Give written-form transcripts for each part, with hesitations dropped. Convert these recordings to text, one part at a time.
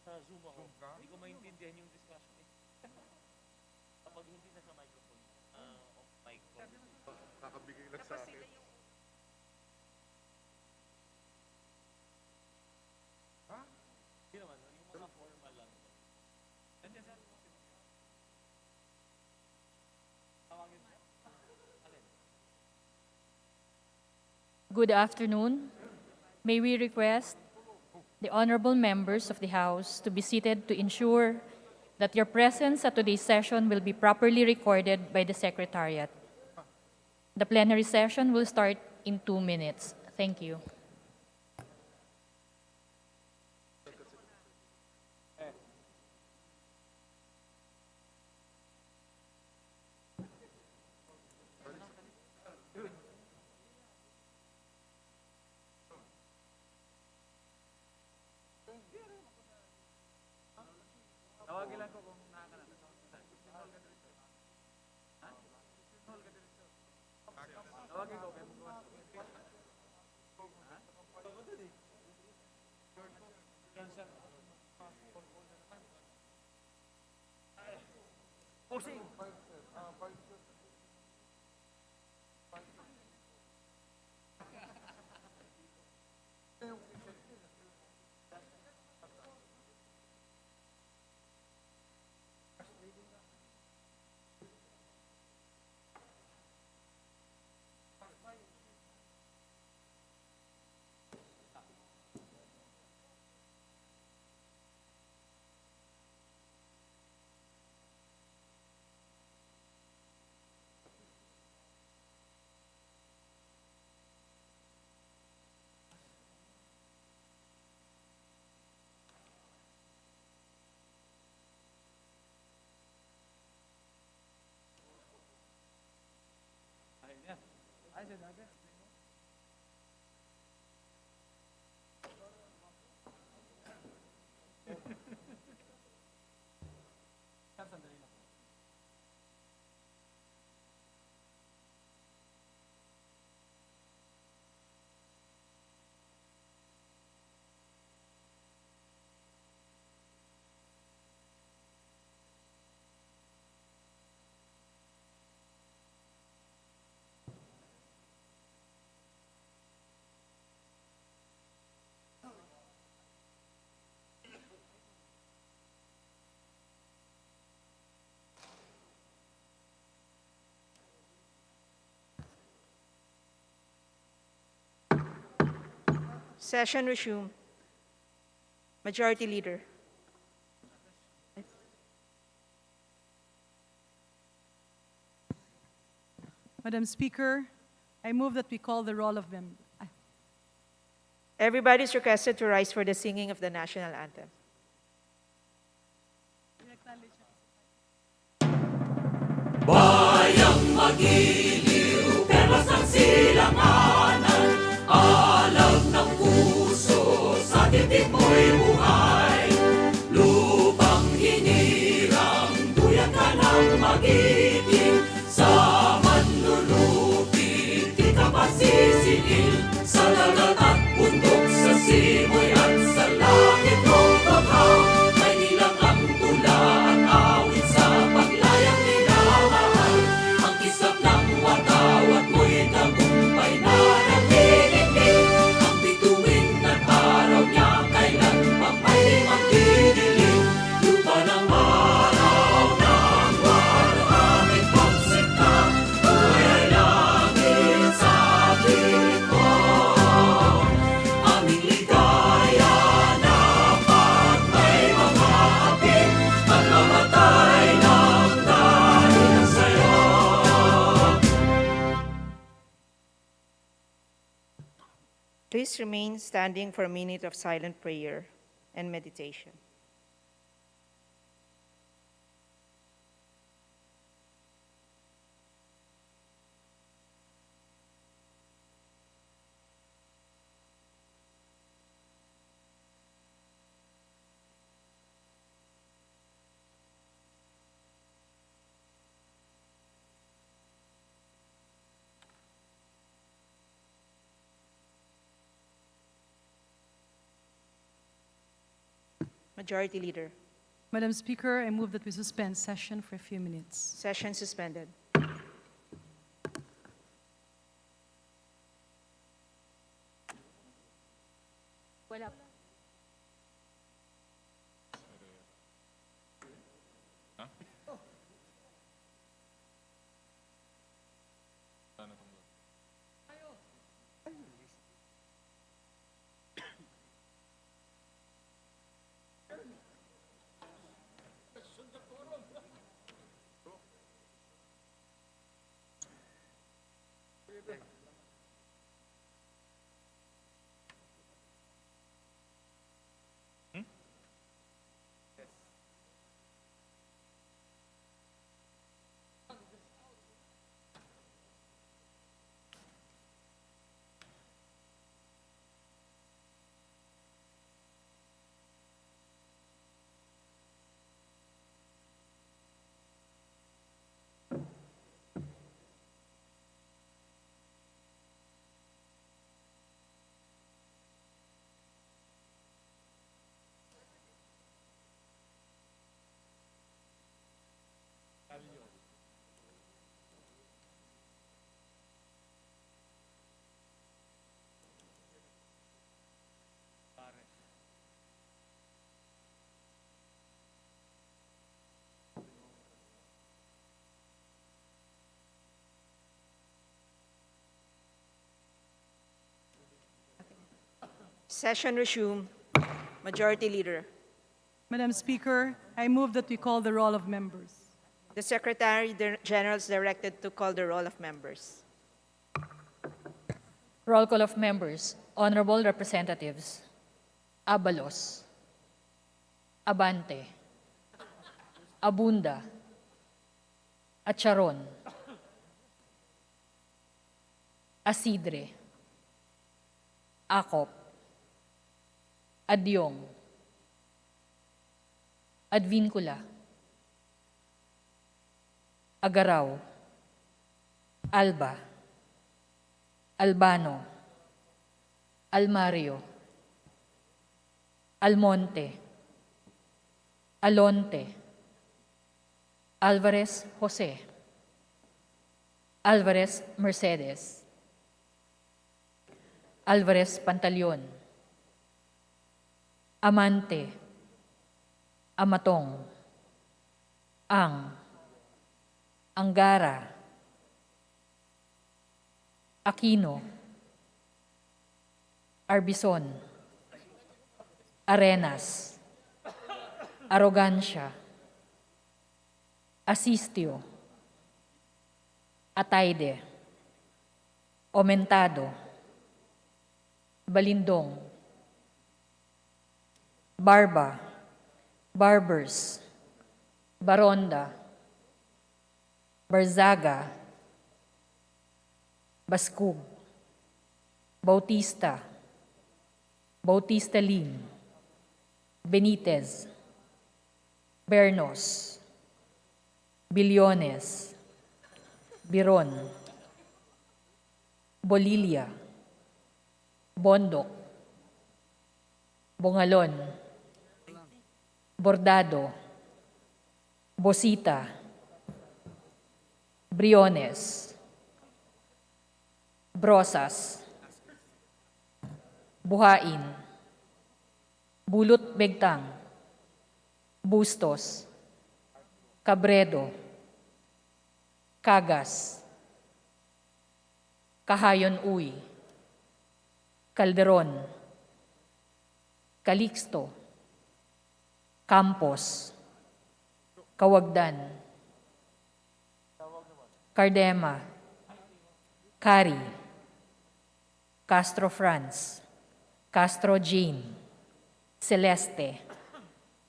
Sa Zoom ako. Hindi ko maintindihan yung discussion eh. Kapag hindi nasa microphone, off mic ko. Kakabigay lang sa akin. Ha? Hindi naman, yung mga formal lang. Nandiyan sir. Tawagin mo. Alin? Good afternoon. May we request the honorable members of the House to be seated to ensure that your presence at today's session will be properly recorded by the Secretariat. The plenary session will start in 2 minutes. Thank you. Tawagin lang ko kung nakakalaman. Tawagin ko kung Pusing! Ayos yun, agad. Sandali lang. Session resumed. Majority Leader. Madam Speaker, I move that we call the roll of members. Everybody is requested to rise for the singing of the national anthem. Bayang magiliw, perlas ng silanganan, alam ng puso, sa titik mo'y buhay. Lupang hinirang, duyan ka ng magiting, sa manlulupit, di ka pasisingil. Sa dagat at bundok, sa simoy at sa langit mong baghaw, may nilang ang tula at awit sa paglayang minamahal. Ang kislap ng watawat mo'y tagumpay na nagdidinig. Ang bituin at araw niya kailan pa may magdidilim. Lupa ng araw ng walaming pagsinta, buhay ay langit sa piling mo. Aming ligaya na pag may mga ating at mamatay ng dahil sa'yo. Please remain standing for a minute of silent prayer and meditation. Majority Leader. Madam Speaker, I move that we suspend session for a few minutes. Session suspended. Wala. Session resumed. Majority Leader. Madam Speaker, I move that we call the roll of members. The Secretary General is directed to call the roll of members. Roll call of members. Honorable Representatives. Abalos. Abante. Abunda. Acharon. Asidre. Acop. Adyong. Advincula. Agaraw. Alba. Albano. Almario. Almonte. Alonte. Alvarez Jose. Alvarez Mercedes. Alvarez Pantaleon. Amante. Amatong. Angara. Aquino. Arbison, Arenas, Arrogancia, Asistio, Ataide, Omentado, Balindong, Barba, Barbers, Baronda, Barzaga, Baskug, Bautista, Bautista Lim, Benitez, Bernos, Billones, Biron, Bolilia, Bondok, Bongalon, Bordado, Bosita, Briones, Brosas, Buhain, Bulot Begtang, Bustos, Cabredo, Cagas, Kahayon Uy, Calderon, Calixto, Campos, Kawagdan, Cardema, Cari, Castro Franz, Castro Jean, Celeste,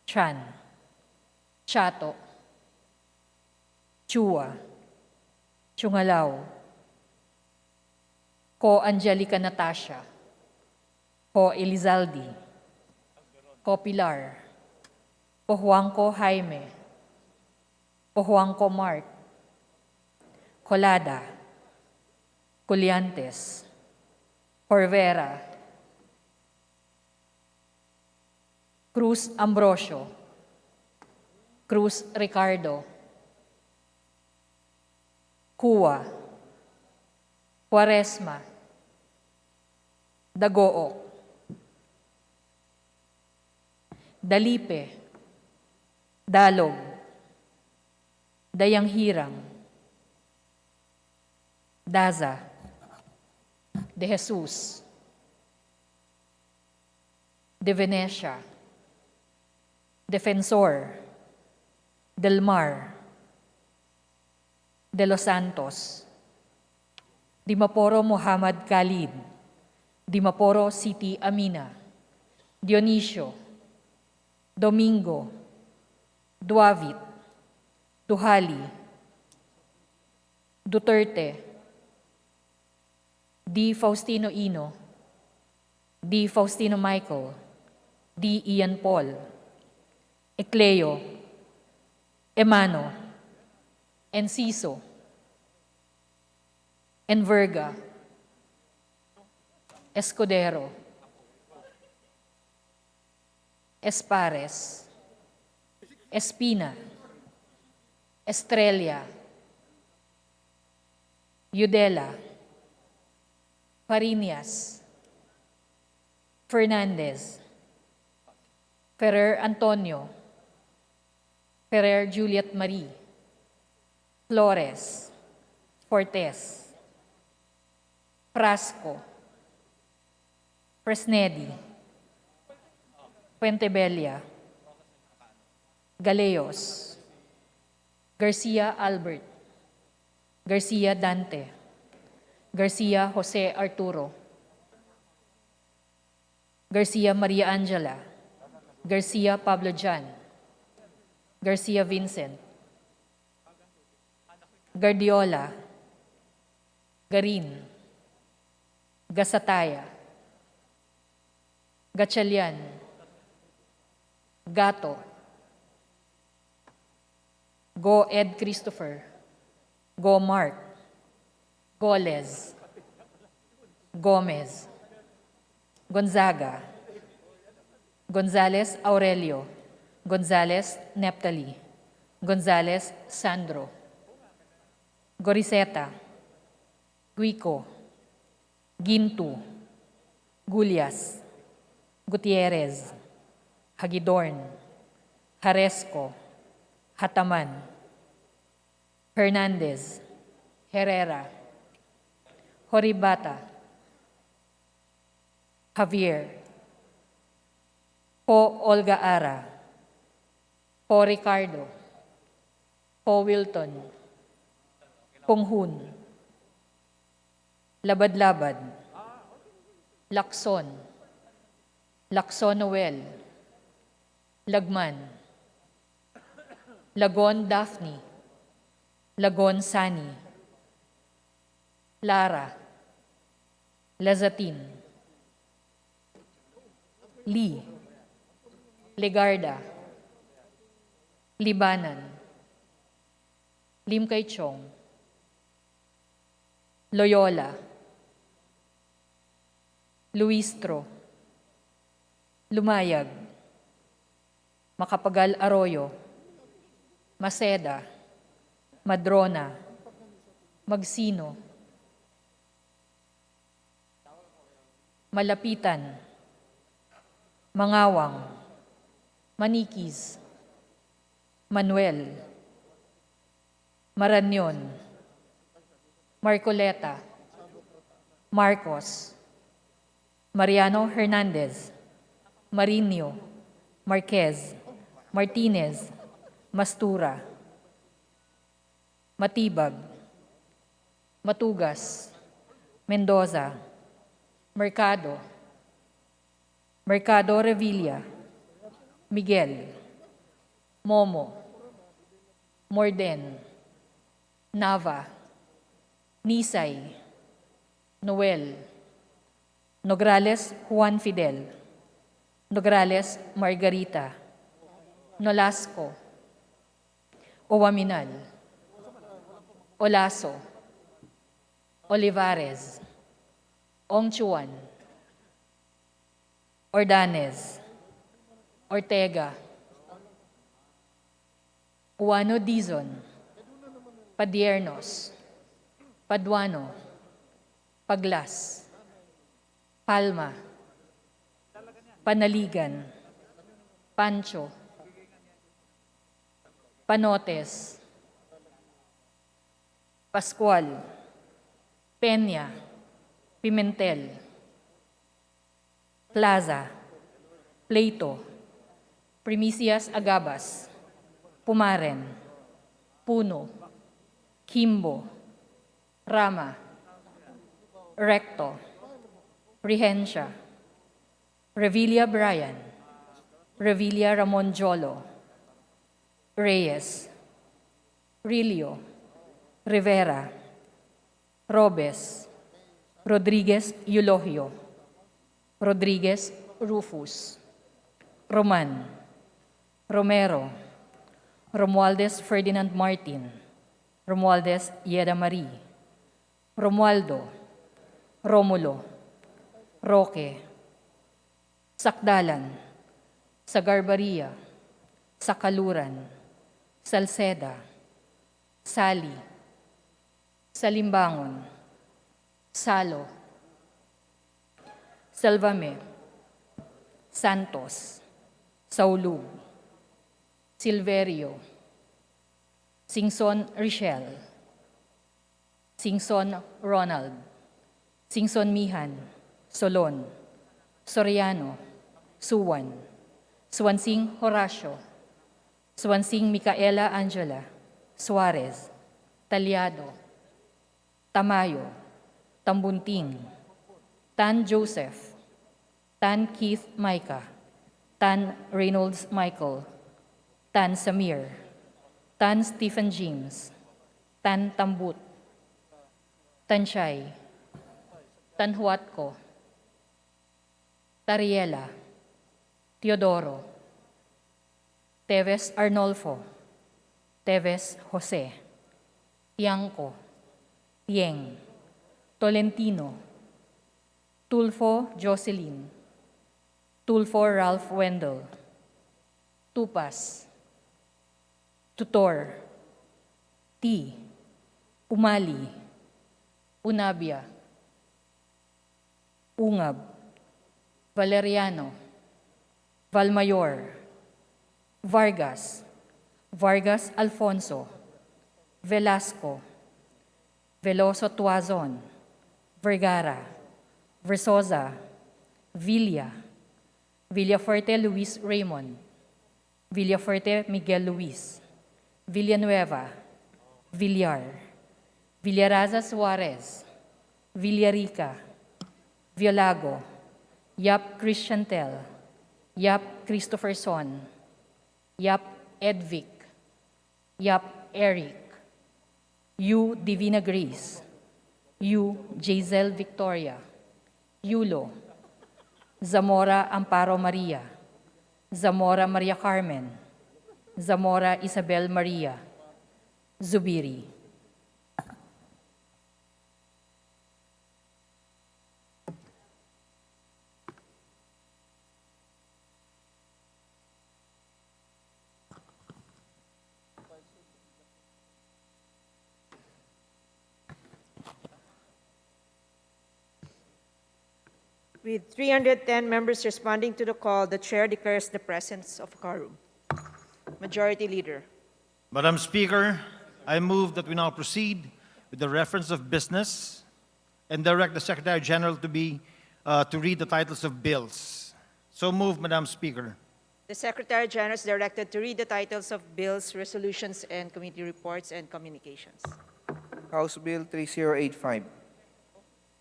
Chan, Chato, Chua, Chungalaw, Ko Angelica Natasha, Ko Elizaldi, Ko Pilar, Ko Juanco Jaime, Ko Juanco Mark, Colada, Coliantes, Corvera, Cruz Ambrosio, Cruz Ricardo, Cuwa, Quaresma, Dagoo, Dalipe, Dalog, Dayanghirang, Daza, De Jesus, De Venecia, Defensor, Del Mar, De Los Santos, Dimaporo Muhammad Khalid, Dimaporo Siti Amina, Dionisio, Domingo, Duavit, Duhali, Duterte, D. Faustino Ino, D. Faustino Michael, D. Ian Paul, Ecleo, Emano, Enciso, Enverga, Escudero, Espares, Espina, Estrella, Yudela, Parinias, Fernandez, Ferrer Antonio, Ferrer Juliet Marie, Flores, Fortes, Frasco, Fresnedi, Puentebella, Galeos, Garcia Albert, Garcia Dante, Garcia Jose Arturo, Garcia Maria Angela, Garcia Pablo Jan, Garcia Vincent, Guardiola, Garin, Gasataya, Gatchalian, Gato, Go Ed Christopher, Go Mark, Goles, Gomez, Gonzaga, Gonzales Aurelio, Gonzales Neptali, Gonzales Sandro, Goriseta, Guico, Gintu, Gulyas, Gutierrez, Hagidorn, Haresco, Hataman, Hernandez, Herrera, Horibata, Javier. Po Olga Ara. Po Ricardo. Po Wilton. Punghun. Labad-labad. Lakson. Lakson Noel. Lagman. Lagon Daphne. Lagon Sani. Lara. Lazatin. Lee. Legarda. Libanan. Lim Kay Chong. Loyola. Luistro. Lumayag. Macapagal Arroyo. Maceda. Madrona. Magsino. Malapitan. Mangawang. Manikis. Manuel. Maranyon. Marcoleta. Marcos. Mariano Hernandez. Marinho. Marquez. Martinez. Mastura. Matibag. Matugas. Mendoza. Mercado. Mercado Revilla. Miguel. Momo. Morden. Nava. Nisay. Noel. Nograles Juan Fidel. Nograles Margarita. Nolasco. Owaminal. Olaso. Olivares. Ongchuan. Ordanez. Ortega. Uano Dizon. Padiernos. Paduano. Paglas. Palma. Panaligan. Pancho. Panotes. Pascual. Peña. Pimentel. Plaza. Pleito. Primicias Agabas. Pumaren. Puno. Kimbo. Rama. Recto. Rehencia. Revilla Brian. Revilla Ramon Jolo. Reyes. Rilio. Rivera. Robes. Rodriguez Eulogio. Rodriguez Rufus. Roman. Romero. Romualdez Ferdinand Martin. Romualdez Yeda Marie. Romualdo. Romulo. Roque. Sakdalan. Sagarbaria. Sakaluran. Salceda. Sali. Salimbangon. Salo. Salvame. Santos. Saulug. Silverio. Singson Richelle. Singson Ronald. Singson Mihan. Solon. Soriano. Suwan. Suwansing Horacio. Suwansing Micaela Angela. Suarez. Talyado. Tamayo. Tambunting. Tan Joseph. Tan Keith Micah. Tan Reynolds Michael. Tan Samir. Tan Stephen James. Tan Tambut. Tanshay. Tan Huatco. Tariela. Teodoro. Teves Arnolfo. Teves Jose. Tiangco. Tieng. Tolentino. Tulfo Jocelyn. Tulfo Ralph Wendell. Tupas. Tutor. T. Umali. Unabia. Ungab. Valeriano. Valmayor. Vargas. Vargas Alfonso. Velasco. Veloso Tuazon. Vergara. Versosa. Villa. Villafuerte Luis Raymond. Villafuerte Miguel Luis. Villanueva. Villar. Villaraza Suarez. Villarica. Violago. Yap Christiantel. Yap Christopher Son. Yap Edvic. Yap Eric. Yu Divina Grace. Yu Jazel Victoria. Yulo. Zamora Amparo Maria. Zamora Maria Carmen. Zamora Isabel Maria. Zubiri. With 310 members responding to the call, the chair declares the presence of a quorum. Majority Leader. Madam Speaker, I move that we now proceed with the reference of business and direct the Secretary General to read the titles of bills. So move, Madam Speaker. The Secretary General is directed to read the titles of bills, resolutions, and committee reports and communications. House Bill 3085.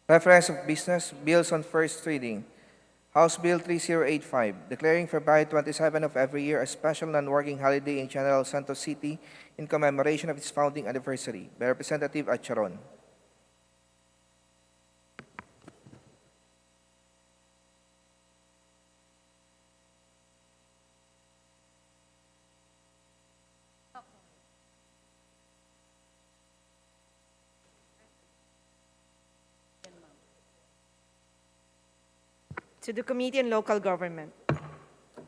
Reference of business, bills on first reading. House Bill 3085, declaring February 27 of every year a special non-working holiday in General Santos City in commemoration of its founding anniversary, by Representative Acharon. To the Committee on Local Government.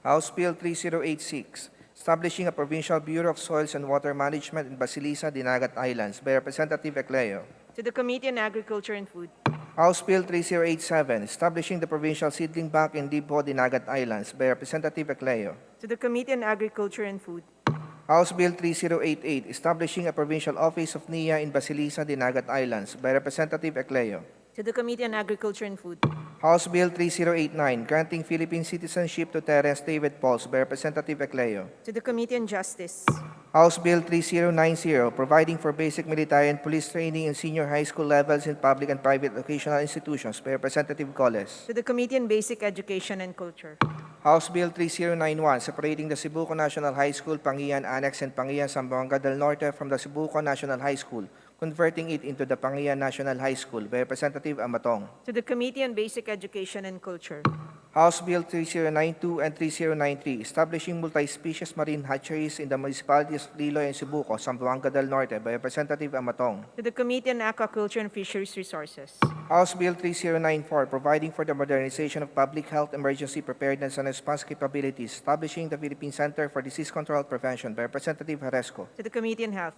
House Bill 3086, establishing a Provincial Bureau of Soils and Water Management in Basilisa, Dinagat Islands, by Representative Ecleo. To the Committee on Agriculture and Food. House Bill 3087, establishing the Provincial Seedling Bank in Dipo, Dinagat Islands, by Representative Ecleo. To the Committee on Agriculture and Food. House Bill 3088, establishing a Provincial Office of NIA in Basilisa, Dinagat Islands, by Representative Ecleo. To the Committee on Agriculture and Food. House Bill 3089, granting Philippine citizenship to Terence David Pauls, by Representative Ecleo. To the Committee on Justice. House Bill 3090, providing for basic military and police training in senior high school levels in public and private educational institutions, by Representative Coles. To the Committee on Basic Education and Culture. House Bill 3091, separating the Cebuco National High School, Pangian Annex and Pangian Zamboanga del Norte from the Cebuco National High School, converting it into the Pangian National High School, by Representative Amatong. To the Committee on Basic Education and Culture. House Bill 3092 and 3093, establishing multi-species marine hatcheries in the municipalities of Liloy and Cebuco, Zamboanga del Norte, by Representative Amatong. To the Committee on Aquaculture and Fisheries Resources. House Bill 3094, providing for the modernization of public health emergency preparedness and response capabilities, establishing the Philippine Center for Disease Control Prevention, by Representative Haresco. To the Committee on Health.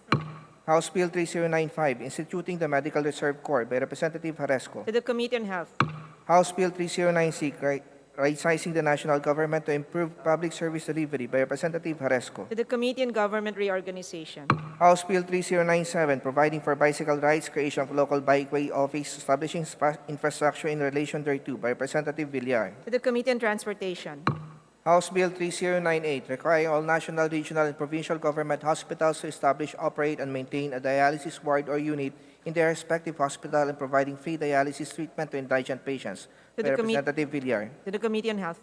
House Bill 3095, instituting the Medical Reserve Corps, by Representative Haresco. To the Committee on Health. House Bill 3096, right-sizing the national government to improve public service delivery, by Representative Haresco. To the Committee on Government Reorganization. House Bill 3097, providing for bicycle rights, creation of local bikeway office, establishing infrastructure in relation thereto, by Representative Villar. To the Committee on Transportation. House Bill 3098, requiring all national, regional, and provincial government hospitals to establish, operate, and maintain a dialysis ward or unit in their respective hospital and providing free dialysis treatment to indigent patients, To by the commi- Representative Villar. To the Committee on Health.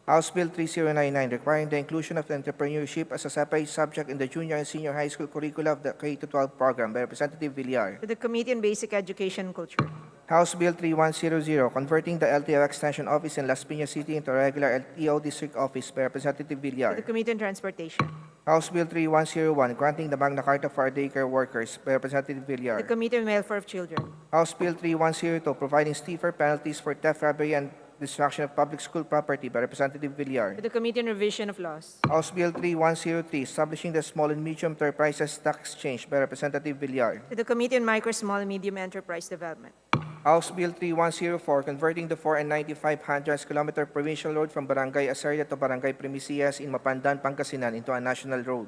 House Bill 3099, requiring the inclusion of entrepreneurship as a separate subject in the junior and senior high school curricula of the K-12 program, by Representative Villar. To the Committee on Basic Education and Culture. House Bill 3100, converting the LTO Extension Office in Las Piñas City into a regular LTO District Office, by Representative To the Villar. Committee on Transportation. House Bill 3101, granting the Magna Carta for our daycare workers, by Representative To Villar. the Committee on Welfare of Children. House Bill 3102, providing stiffer penalties for theft, robbery, and destruction of public school property, by Representative Villar. To the Committee on Revision of Laws. House Bill 3103, establishing the Small and Medium Enterprises Tax Exchange, by Representative Villar. To the Committee on Micro, Small, and Medium Enterprise Development. House Bill 3104, converting the 4 and 95 kilometer provincial road from Barangay Asaria to Barangay Primicias in Mapandan, Pangasinan into a national road,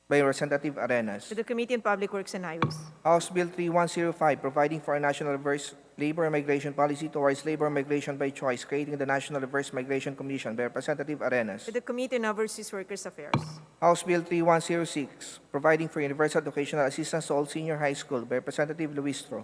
by Representative Arenas. To the Committee on Public Works and Highways. House Bill 3105, providing for a national Labor and Migration Policy towards Labor and Migration by Choice, creating the National Reverse Migration Commission by Representative Arenas. To the Committee on Overseas Workers Affairs. House Bill 3106, providing for universal educational assistance to all senior high school by Representative Luistro.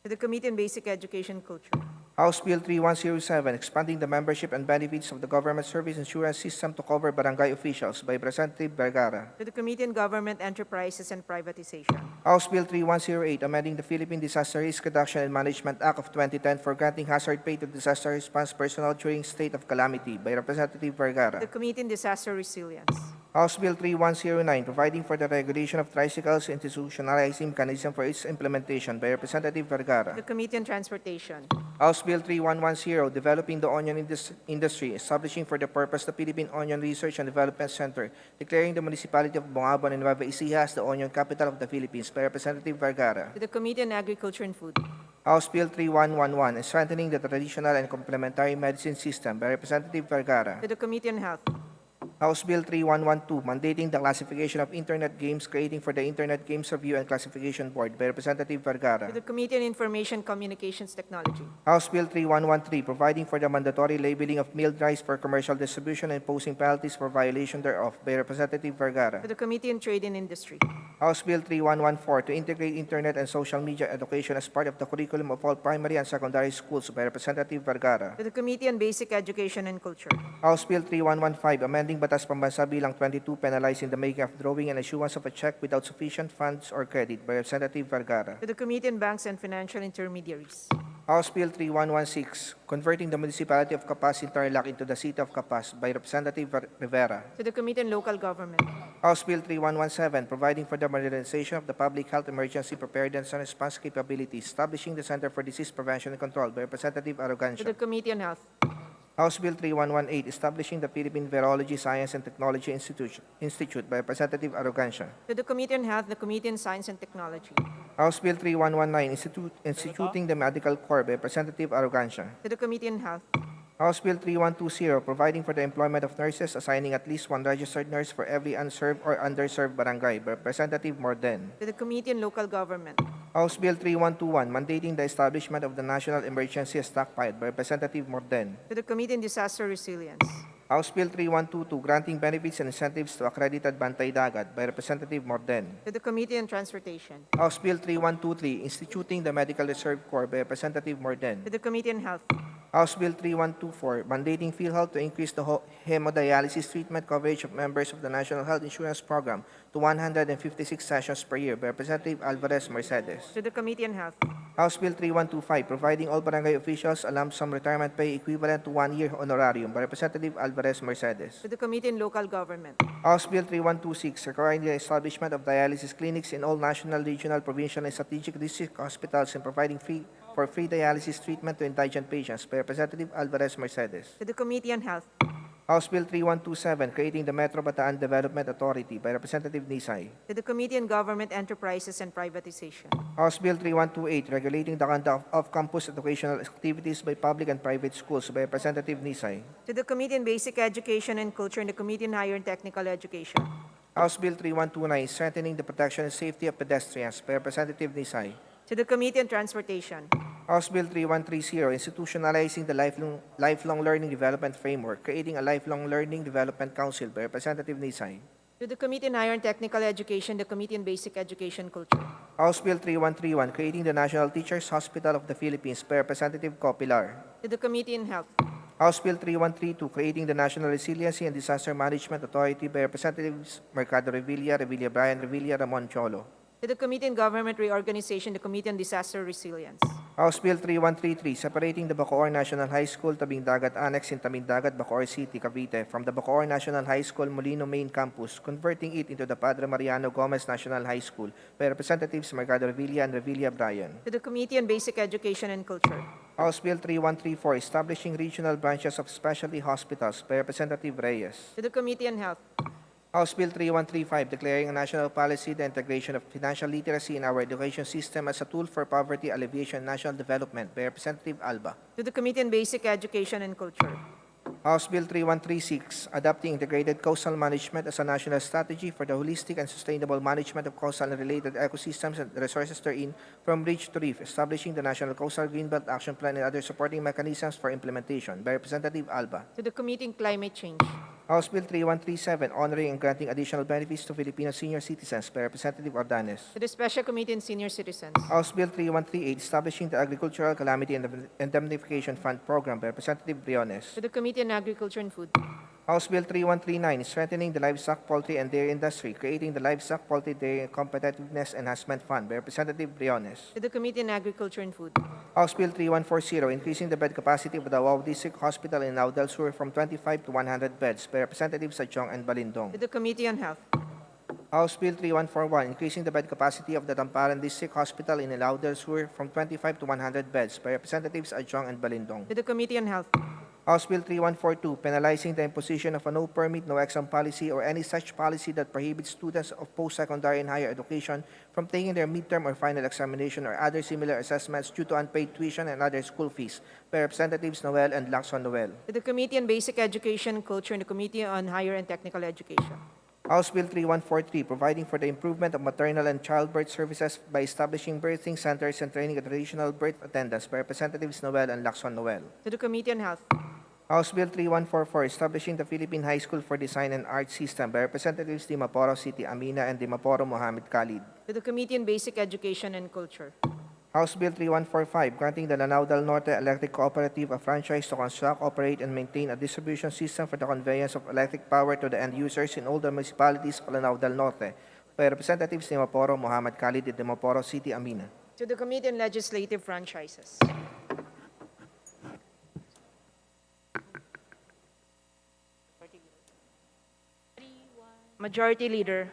To the Committee on Basic Education and Culture. House Bill 3107, expanding the membership and benefits of the government service insurance system to cover barangay officials by Representative Vergara. To the Committee on Government Enterprises and Privatization. House Bill 3108, amending the Philippine Disaster Risk Reduction and Management Act of 2010 for granting hazard pay to disaster response personnel during state of calamity by Representative To Vergara. the Committee on Disaster Resilience. House Bill 3109, providing for the regulation of tricycles, institutionalizing mechanism for its implementation by Representative To Vergara. the Committee on Transportation. House Bill 3110, developing the onion industry, establishing for the purpose the Philippine Onion Research and Development Center, declaring the municipality of Bungabon and Nueva Ecija as the onion capital of the Philippines by Representative Vergara. To the Committee on Agriculture and Food. House Bill 3111, strengthening the traditional and complementary medicine system by Representative Vergara. To the Committee on Health. House Bill 3112, mandating the classification of Internet games, creating for the Internet Games Review and Classification Board by Representative To Vergara. the Committee on Information Communications Technology. House Bill 3113, providing for the mandatory labeling of milled rice for commercial distribution and imposing penalties for violation thereof by Representative Vergara. To the Committee on Trade and Industry. House Bill 3114, to integrate Internet and social media education as part of the curriculum of all primary and secondary schools by Representative Vergara. To the Committee on Basic Education and Culture. House Bill 3115, amending Batas Pambansa Bilang 22, penalizing the making of drawing and issuance of a check without sufficient funds or credit by Representative Vergara. To the Committee on Banks and Financial Intermediaries. House Bill 3116, converting the municipality of Capas Interlac into the city of Capas by Representative Rivera. To the Committee on Local Government. House Bill 3117, providing for the modernization of the public health emergency preparedness and response capabilities, establishing the Center for Disease Prevention and Control by Representative To Arrogancia. the Committee on Health. House Bill 3118, establishing the Philippine Virology Science and Technology Institute by Representative Arrogancia. To the Committee on Health, the Committee on Science and Technology. House Bill 3119, instituting the Medical Corps by Representative Arrogancia. To the Committee on Health. House Bill 3120, providing for the employment of nurses, assigning at least one registered nurse for every unserved or underserved barangay by Representative Morden. To the Committee on Local Government. House Bill 3121, mandating the establishment of the National Emergency Stockpile by Representative Morden. To the Committee on Disaster Resilience. House Bill 3122, granting benefits and incentives to accredited Bantay Dagat by Representative Morden. To the Committee on Transportation. House Bill 3123, instituting the Medical Reserve Corps by Representative Morden. To the Committee on Health. House Bill 3124, mandating PhilHealth to increase the hemodialysis treatment coverage of members of the National Health Insurance Program to 156 sessions per year by Representative Alvarez Mercedes. To the Committee on Health. House Bill 3125, providing all barangay officials a lump sum retirement pay equivalent to 1 year honorarium by Representative Alvarez Mercedes. To the Committee on Local Government. House Bill 3126, requiring the establishment of dialysis clinics in all national, regional, provincial, and strategic district hospitals and providing free dialysis treatment to indigent patients by Representative Alvarez Mercedes. To the Committee on Health. House Bill 3127, creating the Metro Bataan Development Authority by Representative Nisay. To the Committee on Government Enterprises and Privatization. House Bill 3128, regulating the conduct of campus educational activities by public and private schools by Representative Nisay. To the Committee on Basic Education and Culture and the Committee on Higher and Technical Education. House Bill 3129, strengthening the protection and safety of pedestrians by Representative Nisay. To the Committee on Transportation. House Bill 3130, institutionalizing the lifelong learning development framework, creating a lifelong learning development council by Representative Nisay. To the Committee on Higher and Technical Education, the Committee on Basic Education and Culture. House Bill 3131, creating the National Teachers Hospital of the Philippines by Representative Copilar. To the Committee on Health. House Bill 3132, creating the National Resiliency and Disaster Management Authority by Representatives Mercado Revilla, Revilla Bryan, Revilla Ramon Cholo. To the Committee on Government Reorganization, the Committee on Disaster Resilience. House Bill 3133, separating the Bacoor National High School Tabingdagat Annex in Tabingdagat, Bacoor City, Cavite from the Bacoor National High School Molino Main Campus, converting it into the Padre Mariano Gomez National High School by Representatives Mercado Revilla and Revilla Bryan. To the Committee on Basic Education and Culture. House Bill 3134, establishing regional branches of specialty hospitals by Representative Reyes. To the Committee on Health. House Bill 3135, declaring a national policy the integration of financial literacy in our education system as a tool for poverty alleviation and national development by Representative Alba. To the Committee on Basic Education and Culture. House Bill 3136, adopting integrated coastal management as a national strategy for the holistic and sustainable management of coastal and related ecosystems and resources therein from reach to reef, establishing the National Coastal Greenbelt Action Plan and other supporting mechanisms for implementation. By Representative Alba. To the Committee on Climate Change. House Bill 3137, honoring and granting additional benefits to Filipino senior citizens. By Representative Ordanes. To the Special Committee on Senior Citizens. House Bill 3138, establishing the Agricultural Calamity Indemnification Fund Program. By Representative Briones. To the Committee on Agriculture and Food. House Bill 3139, strengthening the livestock, poultry, and dairy industry, creating the Livestock, Poultry, Dairy Competitiveness Enhancement Fund. By Representative Briones. To the Committee on Agriculture and Food. House Bill 3140, increasing the bed capacity of the Davao District Hospital in Laudel Sur from 25 to 100 beds. By Representatives Sajong and Balindong. To the Committee on Health. House Bill 3141, increasing the bed capacity of the Tamparan District Hospital in Laudel Sur from 25 to 100 beds. By Representatives Ajong and Balindong. To the Committee on Health. House Bill 3142, penalizing the imposition of a no permit, no exam policy or any such policy that prohibits students of post-secondary and higher education from taking their midterm or final examination or other similar assessments due to unpaid tuition and other school fees. By Representatives Noel and Lacson Noel. To the Committee on Basic Education, Culture, and the Committee on Higher and Technical Education. House Bill 3143, providing for the improvement of maternal and childbirth services by establishing birthing centers and training traditional birth attendants. By Representatives Noel and Lacson Noel. To the Committee on Health. House Bill 3144, establishing the Philippine High School for Design and Art System. By Representatives Dimaporo City Amina and Dimaporo Mohammed Khalid. To the Committee on Basic Education and Culture. House Bill 3145, granting the Lanao del Norte Electric Cooperative a franchise to construct, operate, and maintain a distribution system for the conveyance of electric power to the end users in all the municipalities of Lanao del Norte. By Representatives Dimaporo Mohammed Khalid and Dimaporo City Amina. To the Committee on Legislative Franchises. Majority Leader.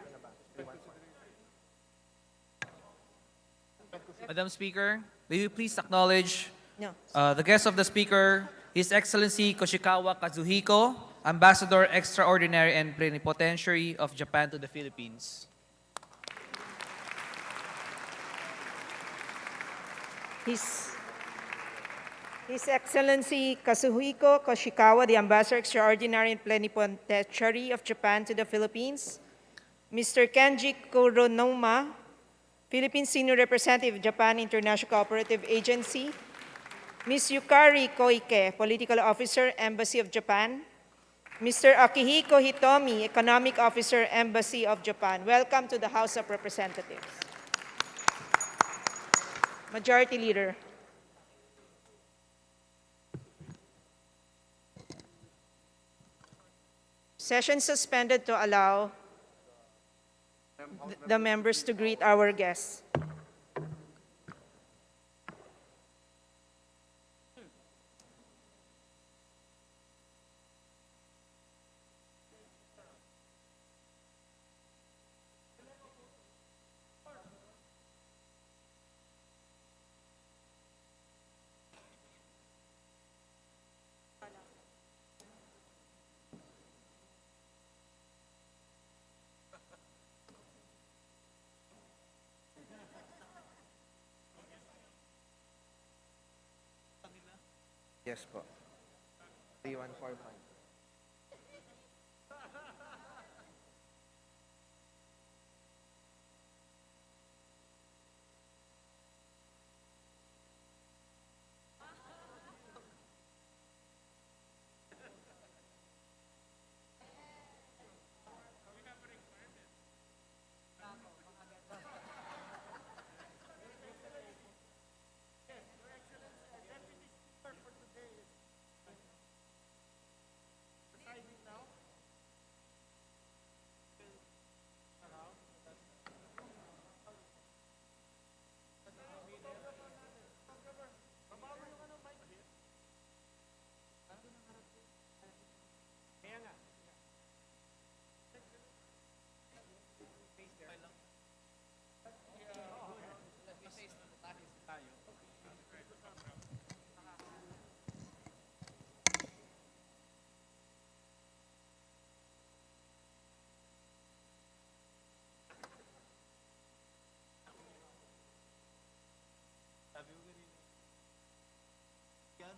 Madam Speaker, will you please acknowledge No. the guest of the Speaker, His Excellency Koshikawa Kazuhiko, Ambassador Extraordinary and Plenipotentiary of Japan to the Philippines. His Excellency Kazuhiko Koshikawa, the Ambassador Extraordinary and Plenipotentiary of Japan to the Philippines. Mr. Kenji Kuronoma, Philippine Senior Representative, Japan International Cooperative Agency. Ms. Yukari Koike, Political Officer, Embassy of Japan. Mr. Akihiko Hitomi, Economic Officer, Embassy of Japan. Welcome to the House of Representatives. Majority Leader. Session suspended to allow the members to greet our guests. Yes po. 3145.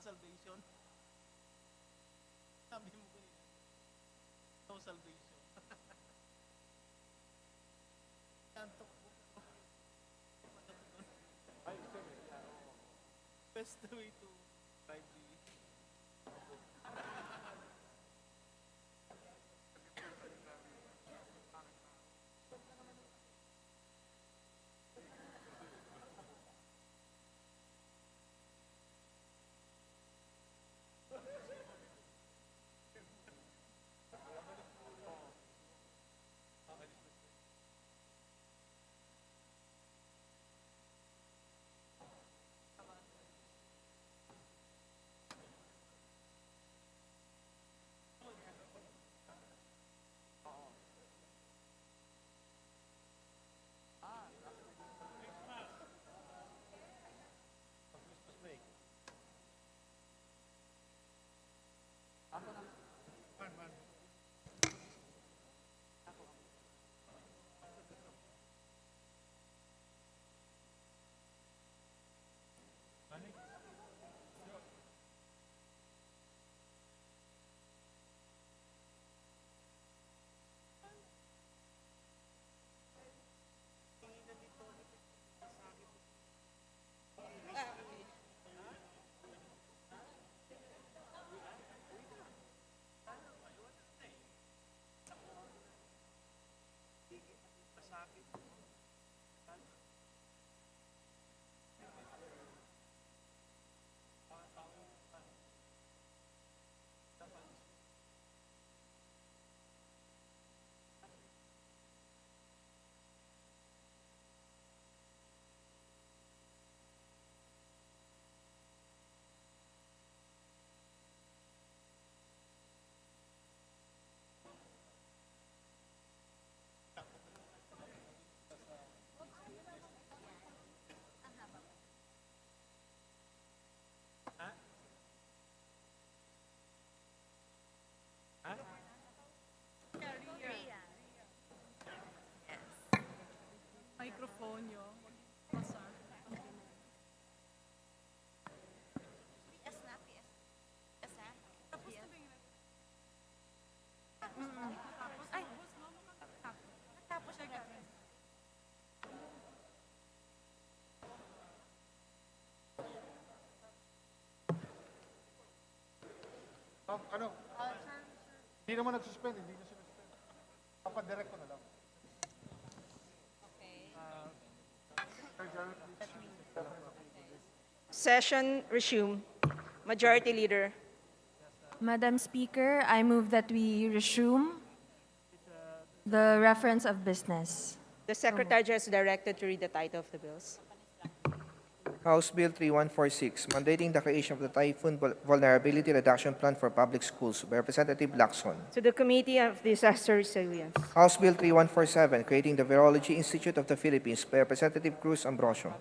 Salvation. No salvation. Best way to drive the Microphone nyo. Ano? Hindi naman nagsuspend, hindi na sinuspend. Papadirect ko na lang. Session resume. Majority Leader. Madam Speaker, I move that we resume the reference of business. The Secretary is directed to read the title of the bills. House Bill 3146, mandating the creation of the Typhoon Vulnerability Reduction Plan for Public Schools by Representative Lacson. To the Committee of Disaster Resilience. House Bill 3147, creating the Virology Institute of the Philippines by Representative Cruz Ambrosio.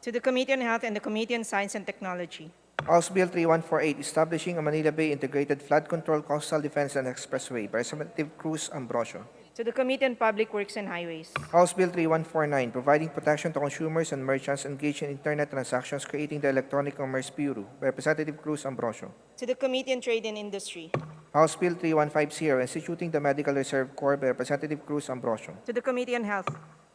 To the Committee on Health and the Committee on Science and Technology. House Bill 3148, establishing a Manila Bay Integrated Flood Control Coastal Defense and Expressway by Representative Cruz Ambrosio. To the Committee on Public Works and Highways. House Bill 3149, providing protection to consumers and merchants engaged in internet transactions, creating the Electronic Commerce Bureau by Representative Cruz Ambrosio. To the Committee on Trade and Industry. House Bill 3150, instituting the Medical Reserve Corps by Representative Cruz Ambrosio. To the Committee on Health.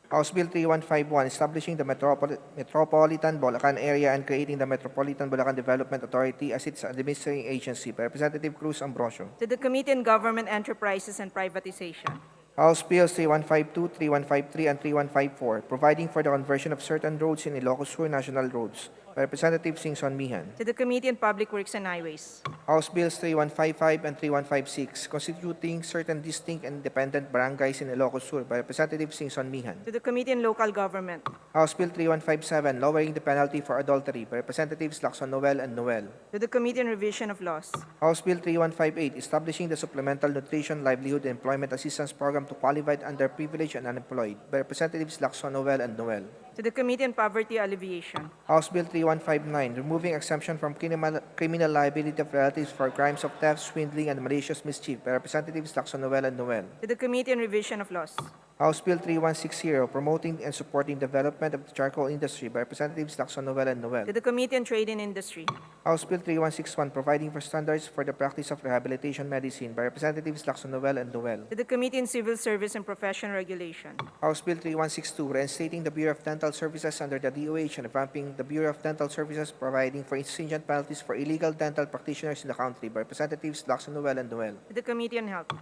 House Bill 3151, establishing the Metropolitan Bulacan Area and creating the Metropolitan Bulacan Development Authority as its administering agency by Representative Cruz Ambrosio. To the Committee on Government Enterprises and Privatization. House Bills 3152, 3153, and 3154, providing for the conversion of certain roads in Ilocos Sur National Roads by Representative Singson Mihan. To the Committee on Public Works and Highways. House Bills 3155 and 3156, constituting certain distinct and independent barangays in Ilocos Sur by Representative Singson Mihan. To the Committee on Local Government. House Bill 3157, lowering the penalty for adultery by Representatives Lacson Noel and Noel. To the Committee on Revision of Laws. House Bill 3158, establishing the Supplemental Nutrition, Livelihood, and Employment Assistance Program to qualified underprivileged and unemployed by Representatives Lacson Noel and Noel. To the Committee on Poverty Alleviation. House Bill 3159, removing exemption from criminal liability of relatives for crimes of theft, swindling, and malicious mischief by Representatives Lacson Noel and Noel. To the Committee on Revision of Laws. House Bill 3160, promoting and supporting development of the charcoal industry by Representatives Lacson, Noel, and Noel. to the Committee on Trade and Industry, House Bill 3161, providing for standards for the practice of rehabilitation medicine by Representatives Lacson, Noel, and Noel. to the Committee on Civil Service and Professional Regulation, House Bill 3162, reinstating the Bureau of Dental Services under the DOH and revamping the Bureau of Dental Services, providing for stringent penalties for illegal dental practitioners in the country by Representatives Lacson, Noel, and Noel. to the Committee on Health,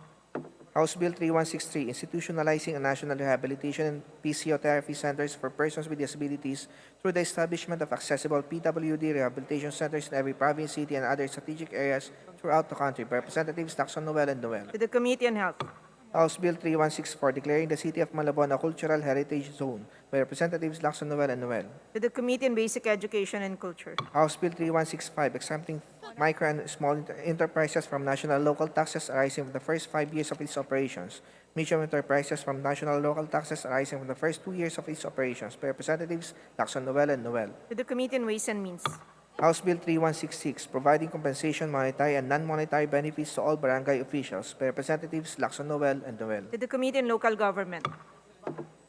House Bill 3163, institutionalizing a national rehabilitation and physiotherapy centers for persons with disabilities through the establishment of accessible PWD rehabilitation centers in every province, city, and other strategic areas throughout the country by Representatives Lacson, Noel, and Noel. to the Committee on Health, House Bill 3164, declaring the city of Malabon a cultural heritage zone by Representatives Lacson, Noel, and Noel. to the Committee on Basic Education and Culture, House Bill 3165, exempting micro and small enterprises from national local taxes arising from the first 5 years of its operations, medium enterprises from national local taxes arising from the first 2 years of its operations by Representatives Lacson, Noel, and Noel. to the Committee on Ways and Means, House Bill 3166, providing compensation, monetary and non-monetary benefits to all barangay officials by Representatives Lacson, Noel, and Noel. to the Committee on Local Government,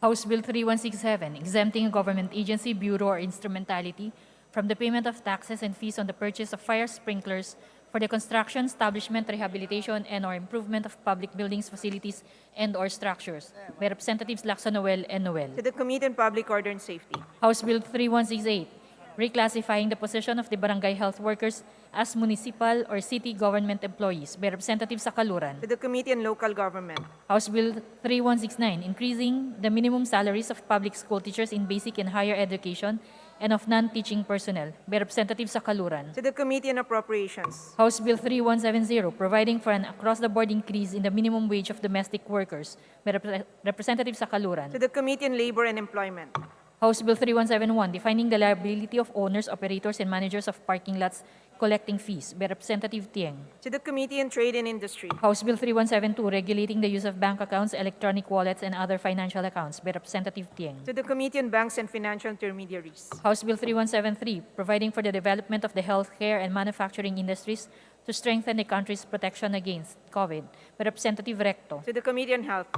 House Bill 3167, exempting a government agency, bureau, or instrumentality from the payment of taxes and fees on the purchase of fire sprinklers for the construction, establishment, rehabilitation, and/or improvement of public buildings, facilities, and/or structures by Representatives Lacson, Noel, and Noel. to the Committee on Public Order and Safety, House Bill 3168, reclassifying the position of the barangay health workers as municipal or city government employees by Representative Sakaluran. to the Committee on Local Government, House Bill 3169, increasing the minimum salaries of public school teachers in basic and higher education and of non-teaching personnel by Representative Sakaluran. to the Committee on Appropriations, House Bill 3170, providing for an across-the-board increase in the minimum wage of domestic workers by Representative Sakaluran. to the Committee on Labor and Employment, House Bill 3171, defining the liability of owners, operators, and managers of parking lots collecting fees by Representative Tieng. to the Committee on Trade and Industry, House Bill 3172, regulating the use of bank accounts, electronic wallets, and other financial accounts by Representative Tieng. to the Committee on Banks and Financial Intermediaries, House Bill 3173, providing for the development of the healthcare and manufacturing industries to strengthen the country's protection against COVID by Representative Recto. to the Committee on Health,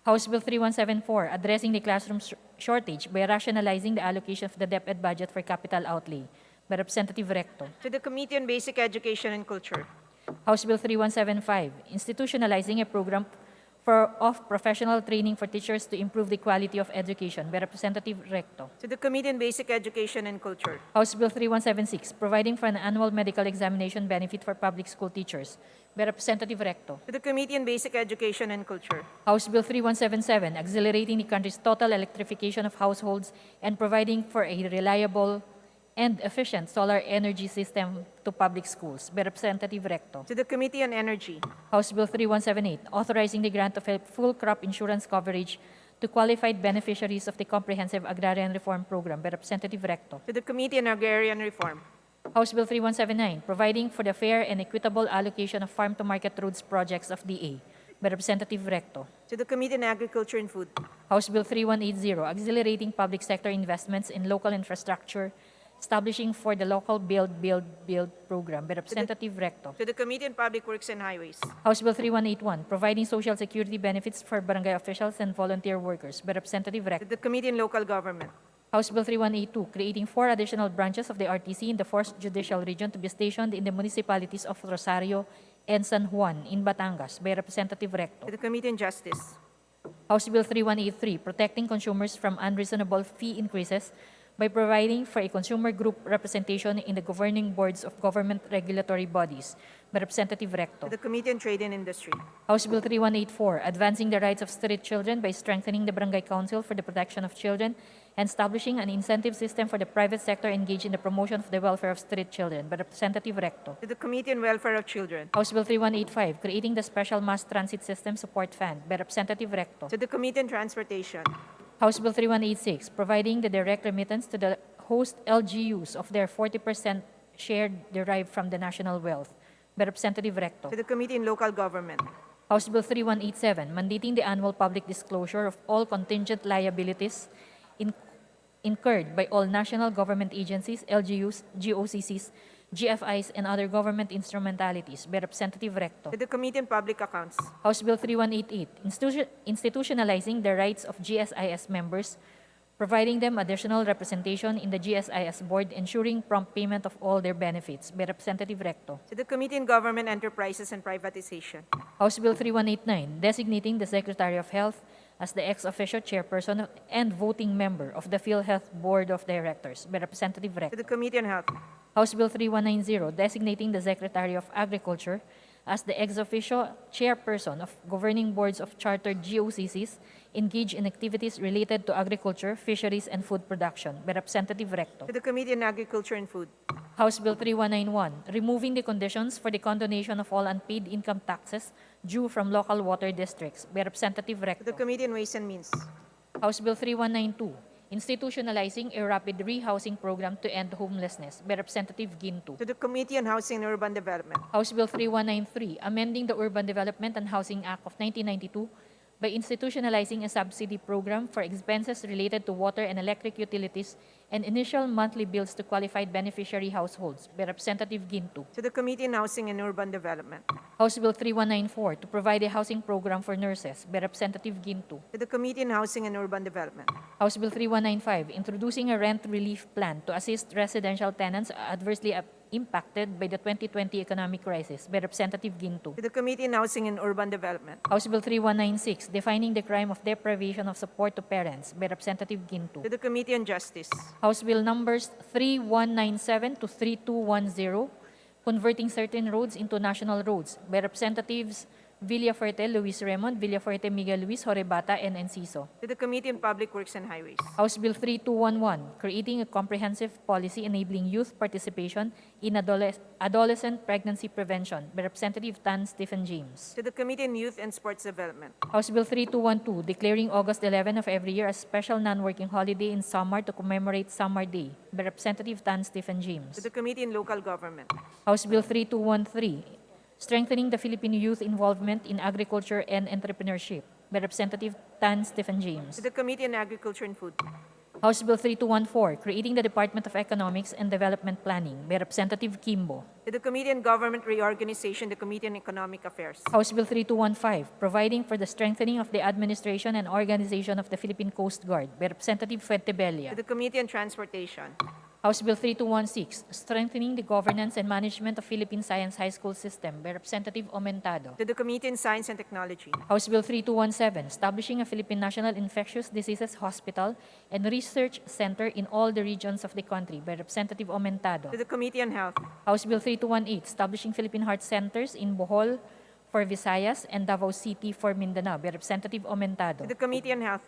House Bill 3174, addressing the classroom shortage by rationalizing the allocation of the DepEd budget for capital outlay by Representative Recto. to the Committee on Basic Education and Culture, House Bill 3175, institutionalizing a program of professional training for teachers to improve the quality of education by Representative Recto. to the Committee on Basic Education and Culture, House Bill 3176, providing for an annual medical examination benefit for public school teachers by Representative Recto. to the Committee on Basic Education and Culture, House Bill 3177, accelerating the country's total electrification of households and providing for a reliable and efficient solar energy system to public schools by Representative Recto. to the Committee on Energy, House Bill 3178, authorizing the grant of a full crop insurance coverage to qualified beneficiaries of the Comprehensive Agrarian Reform Program by Representative Recto. to the Committee on Agrarian Reform, House Bill 3179, providing for the fair and equitable allocation of farm-to-market roads projects of DA by Representative Recto. to the Committee on Agriculture and Food, House Bill 3180, accelerating public sector investments in local infrastructure, establishing for the local Build program by Representative Recto. to the Committee on Public Works and Highways, House Bill 3181, providing social security benefits for barangay officials and volunteer workers by Representative to Recto. the Committee on Local Government, House Bill 3182, creating 4 additional branches of the RTC in the 4th Judicial Region to be stationed in the municipalities of Rosario and San Juan in Batangas by Representative Recto. to the Committee on Justice, House Bill 3183, protecting consumers from unreasonable fee increases by providing for a consumer group representation in the governing boards of government regulatory bodies by Representative Recto. to the Committee on Trade and Industry, House Bill 3184, advancing the rights of street children by strengthening the Barangay Council for the protection of children and establishing an incentive system for the private sector engaged in the promotion of the welfare of street children by Representative Recto. to the Committee on Welfare of Children, House Bill 3185, creating the Special Mass Transit System Support Fund by Representative Recto. to the Committee on Transportation, House Bill 3186, providing the direct remittance to the host LGUs of their 40% share derived from the national wealth by Representative Recto. to the Committee on Local Government, House Bill 3187, mandating the annual public disclosure of all contingent liabilities incurred by all national government agencies, LGUs, GOCCs, GFIs, and other government instrumentalities by Representative Recto. To the Committee on Public Accounts. House Bill 3188, institutionalizing the rights of GSIS members, providing them additional representation in the GSIS board, ensuring prompt payment of all their benefits by Representative Recto. To the Committee on Government Enterprises and Privatization. House Bill 3189, designating the Secretary of Health as the ex officio chairperson and voting member of the PhilHealth Board of Directors by Representative To Recto. the Committee on Health. House Bill 3190, designating the Secretary of Agriculture as the ex officio chairperson of governing boards of chartered GOCCs engaged in activities related to agriculture, fisheries, and food production by Representative Recto. To the Committee on Agriculture and Food. House Bill 3191, removing the conditions for the condonation of all unpaid income taxes due from local water districts by Representative To the Recto. Committee on Ways and Means. House Bill 3192, institutionalizing a rapid rehousing program to end homelessness by Representative Ginto. To the Committee on Housing and Urban Development. House Bill 3193, amending the Urban Development and Housing Act of 1992 by institutionalizing a subsidy program for expenses related to water and electric utilities and initial monthly bills to qualified beneficiary households by Representative Ginto. To the Committee on Housing and Urban Development. House Bill 3194, to provide a housing program for nurses by Representative Ginto. To the Committee on Housing and Urban Development. House Bill 3195, introducing a rent relief plan to assist residential tenants adversely impacted by the 2020 economic crisis by Representative Ginto. To the Committee on Housing and Urban Development. House Bill 3196, defining the crime of deprivation of support to parents by Representative To Ginto. the Committee on Justice. House Bill numbers 3197 to 3210, converting certain roads into national roads by Representatives Villafuerte, Luis Raymond, Villafuerte, Miguel Luis, Horebata, and Enciso. To the Committee on Public Works and Highways. House Bill 3211, creating a comprehensive policy enabling youth participation in adolescent pregnancy prevention by Representative Tan Stephen James. To the Committee on Youth and Sports Development. House Bill 3212, declaring August 11 of every year a special non-working holiday in Samar to commemorate Samar Day by Representative Tan Stephen To James. the Committee on Local Government. House Bill 3213, strengthening the Philippine youth involvement in agriculture and entrepreneurship by Representative Tan Stephen James. To the Committee on Agriculture and Food. House Bill 3214, creating the Department of Economics and Development Planning by Representative Kimbo. To the Committee on Government Reorganization, the Committee on Economic Affairs. House Bill 3215, providing for the strengthening of the administration and organization of the Philippine Coast Guard by Representative To Fuentebella. the Committee on Transportation. House Bill 3216, strengthening the governance and management of Philippine Science High School System by Representative Omentado. To the Committee on Science and Technology. House Bill 3217, establishing a Philippine National Infectious Diseases Hospital and Research Center in all the regions of the country by Representative Omentado. To the Committee on Health. House Bill 3218, establishing Philippine Heart Centers in Bohol for Visayas and Davao City for Mindanao by Representative To Omentado. the Committee on Health.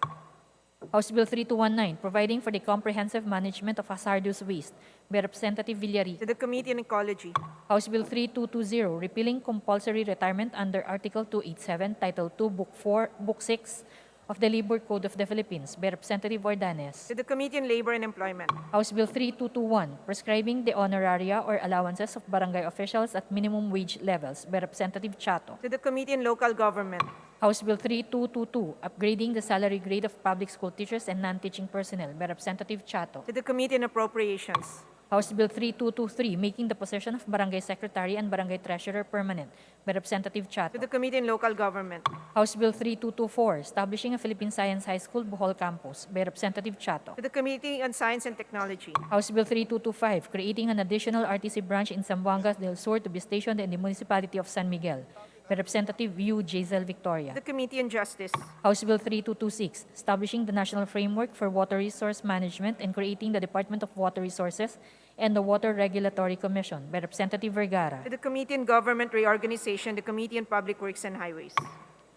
House Bill 3219, providing for the comprehensive management of hazardous waste by Representative Villarica. To the Committee on Ecology. House Bill 3220, repealing compulsory retirement under Article 287, Title 2, Book 6 of the Labor Code of the Philippines by Representative Ordanes. To the Committee on Labor and Employment. House Bill 3221, prescribing the honoraria or allowances of barangay officials at minimum wage levels by Representative Chato. To the Committee on Local Government. House Bill 3222, upgrading the salary grade of public school teachers and non-teaching personnel by Representative Chato. To the Committee on Appropriations. House Bill 3223, making the position of barangay secretary and barangay treasurer permanent by Representative To Chato. the Committee on Local Government. House Bill 3224, establishing a Philippine Science High School, Bohol Campus by Representative Chato. To the Committee on Science and Technology. House Bill 3225, creating an additional RTC branch in Zamboanga del Sur to be stationed in the municipality of San Miguel by Representative Yu Jazel Victoria. To the Committee on Justice. House Bill 3226, establishing the National Framework for Water Resource Management and creating the Department of Water Resources and the Water Regulatory Commission by Representative Vergara. To the Committee on Government Reorganization, the Committee on Public Works and Highways.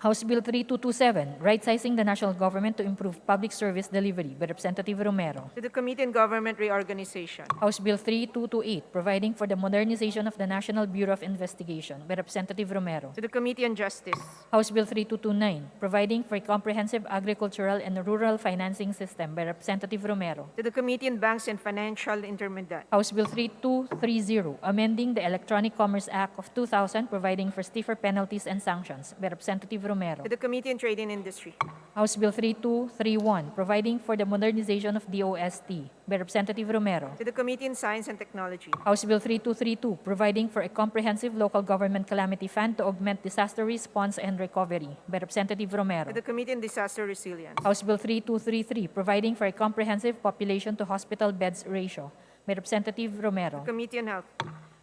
House Bill 3227, right-sizing the national government to improve public service delivery by Representative Romero. To the Committee on Government Reorganization. House Bill 3228, providing for the modernization of the National Bureau of Investigation by Representative Romero. To the Committee on Justice. House Bill 3229, providing for a comprehensive agricultural and rural financing system by Representative Romero. To the Committee on Banks and Financial Intermediate. House Bill 3230, amending the Electronic Commerce Act of 2000, providing for stiffer penalties and sanctions by Representative Romero. To the Committee on Trade and Industry. House Bill 3231, providing for the modernization of DOST by Representative Romero. To the Committee on Science and Technology. House Bill 3232, providing for a comprehensive local government calamity fund to augment disaster response and recovery by Representative Romero. To the Committee on Disaster Resilience. House Bill 3233, providing for a comprehensive population to hospital beds ratio by Representative Romero. Committee on Health.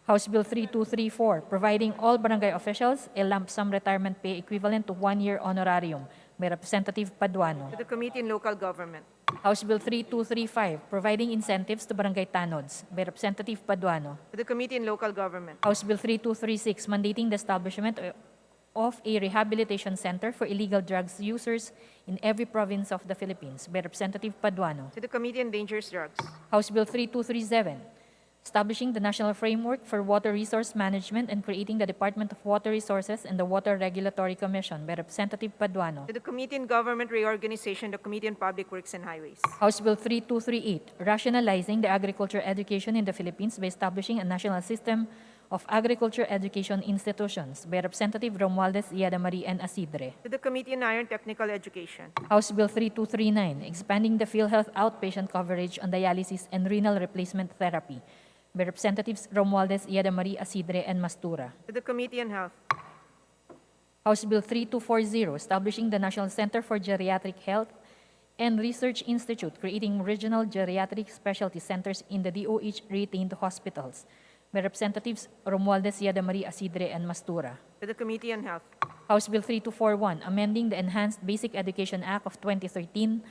House Bill 3234, providing all barangay officials a lump sum retirement pay equivalent to 1-year honorarium by Representative Paduano. To the Committee on Local Government. House Bill 3235, providing incentives to barangay tanods by Representative Paduano. To the Committee on Local Government. House Bill 3236, mandating the establishment of a rehabilitation center for illegal drugs users in every province of the Philippines by Representative Paduano. To the Committee on Dangerous Drugs. House Bill 3237, establishing the National Framework for Water Resource Management and creating the Department of Water Resources and the Water Regulatory Commission by Representative Paduano. To the Committee on Government Reorganization, the Committee on Public Works and Highways. House Bill 3238, rationalizing the agriculture education in the Philippines by establishing a national system of agriculture education institutions by Representative Romualdez Yadamari and Asidre. To the Committee on Higher and Technical Education. House Bill 3239, expanding the PhilHealth outpatient coverage on dialysis and renal replacement therapy by Representatives Romualdez Yadamari, Asidre, and Mastura. To the Committee on Health. House Bill 3240, establishing the National Center for Geriatric Health and Research Institute, creating regional geriatric specialty centers in the DOH-retained hospitals by Representatives Romualdez Yadamari, Asidre, and Mastura. To the Committee on Health. House Bill 3241, amending the Enhanced Basic Education Act of 2013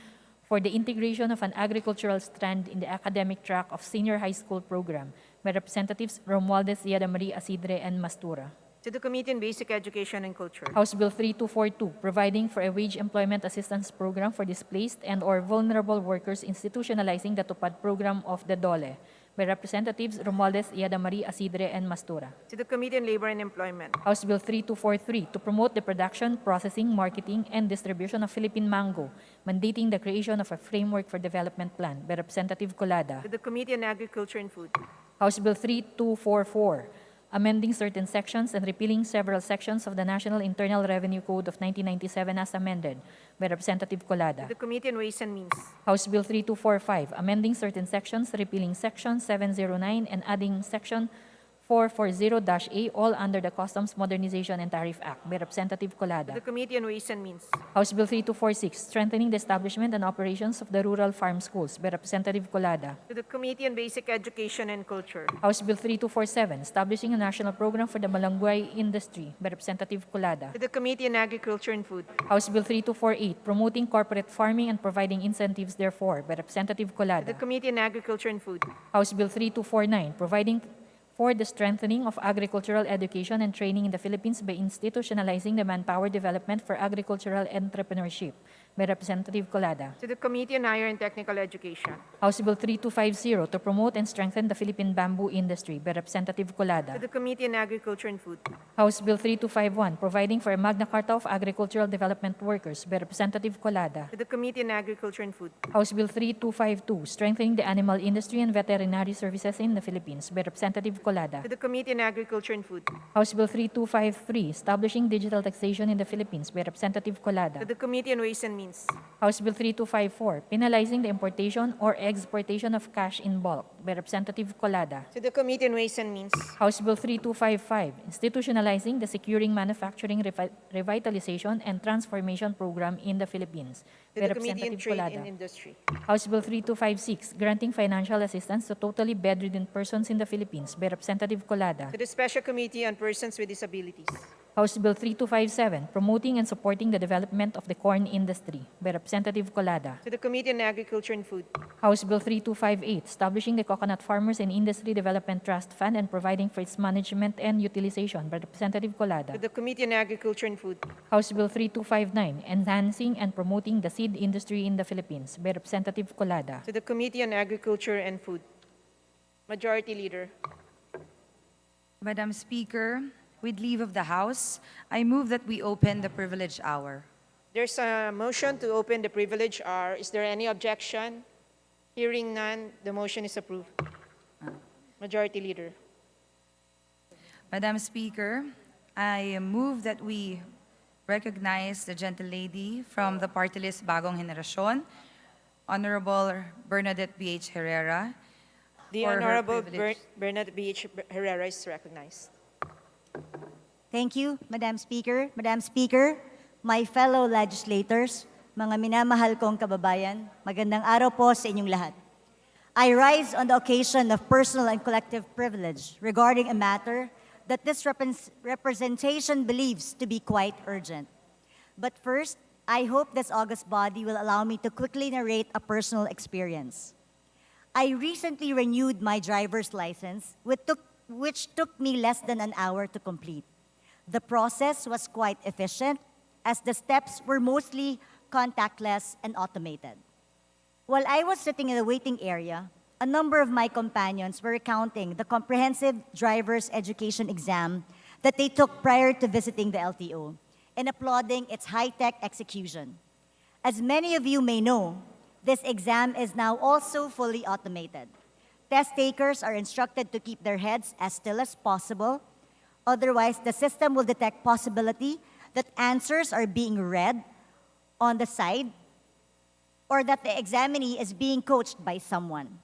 for the integration of an agricultural strand in the academic track of senior high school program by Representatives Romualdez Yadamari, Asidre, and Mastura. To the Committee on Basic Education and Culture. House Bill 3242, providing for a wage employment assistance program for displaced and/or vulnerable workers, institutionalizing the TUPAD program of the DOLE by Representatives Romualdez Yadamari, Asidre, and Mastura. To the Committee on Labor and Employment. House Bill 3243, to promote the production, processing, marketing, and distribution of Philippine mango, mandating the creation of a framework for development plan by Representative Colada. To the Committee on Agriculture and Food. House Bill 3244, amending certain sections and repealing several sections of the National Internal Revenue Code of 1997 as amended by Representative To Colada. the Committee on Ways and Means. House Bill 3245, amending certain sections, repealing Section 709 and adding Section 440-A, all under the Customs Modernization and Tariff Act by Representative To Colada. the Committee on Ways and Means. House Bill 3246, strengthening the establishment and operations of the rural farm schools by Representative Colada. To the Committee on Basic Education and Culture. House Bill 3247, establishing a national program for the malunggay industry by Representative Colada. To the Committee on Agriculture and Food. House Bill 3248, promoting corporate farming and providing incentives therefor by Representative To the Colada. Committee on Agriculture and Food. House Bill 3249, providing for the strengthening of agricultural education and training in the Philippines by institutionalizing the manpower development for agricultural entrepreneurship by Representative Colada. To the Committee on Higher and Technical Education. House Bill 3250, to promote and strengthen the Philippine bamboo industry by Representative To Colada. the Committee on Agriculture and Food. House Bill 3251, providing for a Magna Carta of Agricultural Development Workers by Representative Colada. To the Committee on Agriculture and Food. House Bill 3252, strengthening the animal industry and veterinary services in the Philippines by Representative Colada. To the Committee on Agriculture and Food. House Bill 3253, establishing digital taxation in the Philippines by Representative Colada. To the Committee on Ways and Means. House Bill 3254, penalizing the importation or exportation of cash in bulk by Representative Colada. To the Committee on Ways and Means. House Bill 3255, institutionalizing the Securing Manufacturing Revitalization and Transformation Program in the Philippines To by the Committee on Representative Trade Colada. and Industry. House Bill 3256, granting financial assistance to totally bedridden persons in the Philippines by Representative Colada. To the Special Committee on Persons with Disabilities. House Bill 3257, promoting and supporting the development of the corn industry by Representative Colada. To the Committee on Agriculture and Food. House Bill 3258, establishing the Coconut Farmers and Industry Development Trust Fund and providing for its management and utilization by Representative To Colada. the Committee on Agriculture and Food. House Bill 3259, enhancing and promoting the seed industry in the Philippines by Representative Colada. To the Committee on Agriculture and Food. Majority Leader. Madam Speaker, with leave of the House, I move that we open the privilege hour. There's a motion to open the privilege hour. Is there any objection? Hearing none, the motion is approved. Majority Leader. Madam Speaker, I move that we recognize the gentle lady from the party list Bagong Henerasyon, Honorable Bernadette B.H. Herrera. The for her Honorable privilege. Bernadette B.H. Herrera is recognized. Thank you, Madam Speaker. Madam Speaker, my fellow legislators, mga minamahal kong kababayan, magandang araw po sa inyong lahat. I rise on the occasion of personal and collective privilege regarding a matter that this representation believes to be quite urgent. But first, I hope this august body will allow me to quickly narrate a personal experience. I recently renewed my driver's license, which took me less than an hour to complete. The process was quite efficient, as the steps were mostly contactless and automated. While I was sitting in the waiting area, a number of my companions were recounting the comprehensive driver's education exam that they took prior to visiting the LTO and applauding its high-tech execution. As many of you may know, this exam is now also fully automated. Test takers are instructed to keep their heads as still as possible. Otherwise, the system will detect possibility that answers are being read on the side or that the examinee is being coached by someone.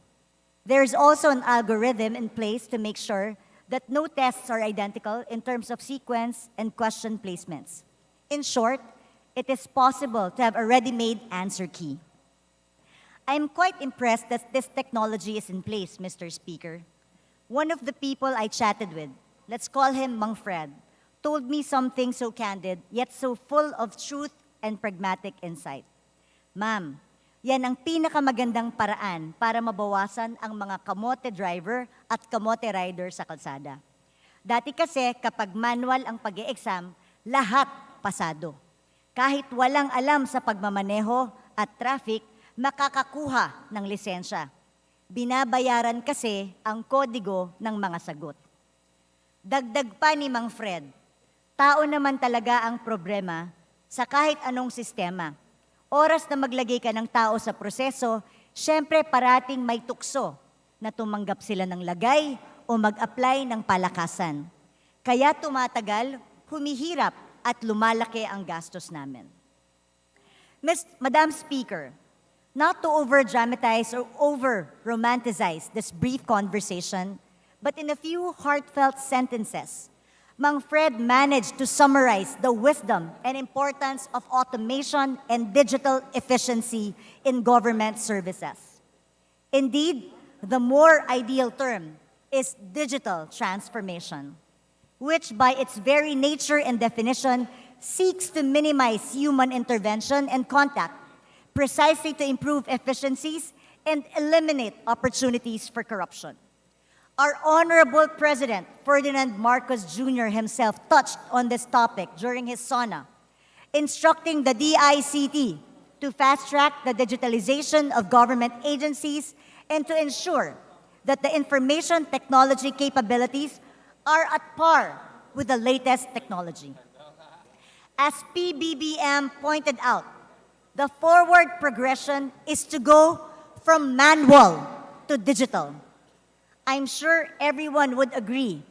There is also an algorithm in place to make sure that no tests are identical in terms of sequence and question placements. In short, it is possible to have a ready-made answer key. I am quite impressed that this technology is in place, Mr. Speaker. One of the people I chatted with, let's call him Mang Fred, told me something so candid, yet so full of truth and pragmatic insight. Ma'am, yan ang pinakamagandang paraan para mabawasan ang mga kamote driver at kamote rider sa kalsada. Dati kasi kapag manual ang pag-e-exam, lahat pasado. Kahit walang alam sa pagmamaneho at traffic, makakakuha ng lisensya. Binabayaran kasi ang kodigo ng mga sagot. Dagdag pa ni Mang Fred, tao naman talaga ang problema sa kahit anong sistema. Oras na maglagay ka ng tao sa proseso, syempre parating may tukso na tumanggap sila ng lagay o mag-apply ng palakasan. Kaya tumatagal, humihirap at lumalaki ang gastos namin. Madam Speaker, not to over-dramatize or over-romanticize this brief conversation, but in a few heartfelt sentences, Mang Fred managed to summarize the wisdom and importance of automation and digital efficiency in government services. Indeed, the more ideal term is digital transformation, which by its very nature and definition seeks to minimize human intervention and contact, precisely to improve efficiencies and eliminate opportunities for corruption. Our Honorable President, Ferdinand Marcos Jr. himself touched on this topic during his SONA, instructing the DICT to fast-track the digitalization of government agencies and to ensure that the information technology capabilities are at par with the latest technology. As PBBM pointed out, the forward progression is to go from manual to digital. I'm sure everyone would agree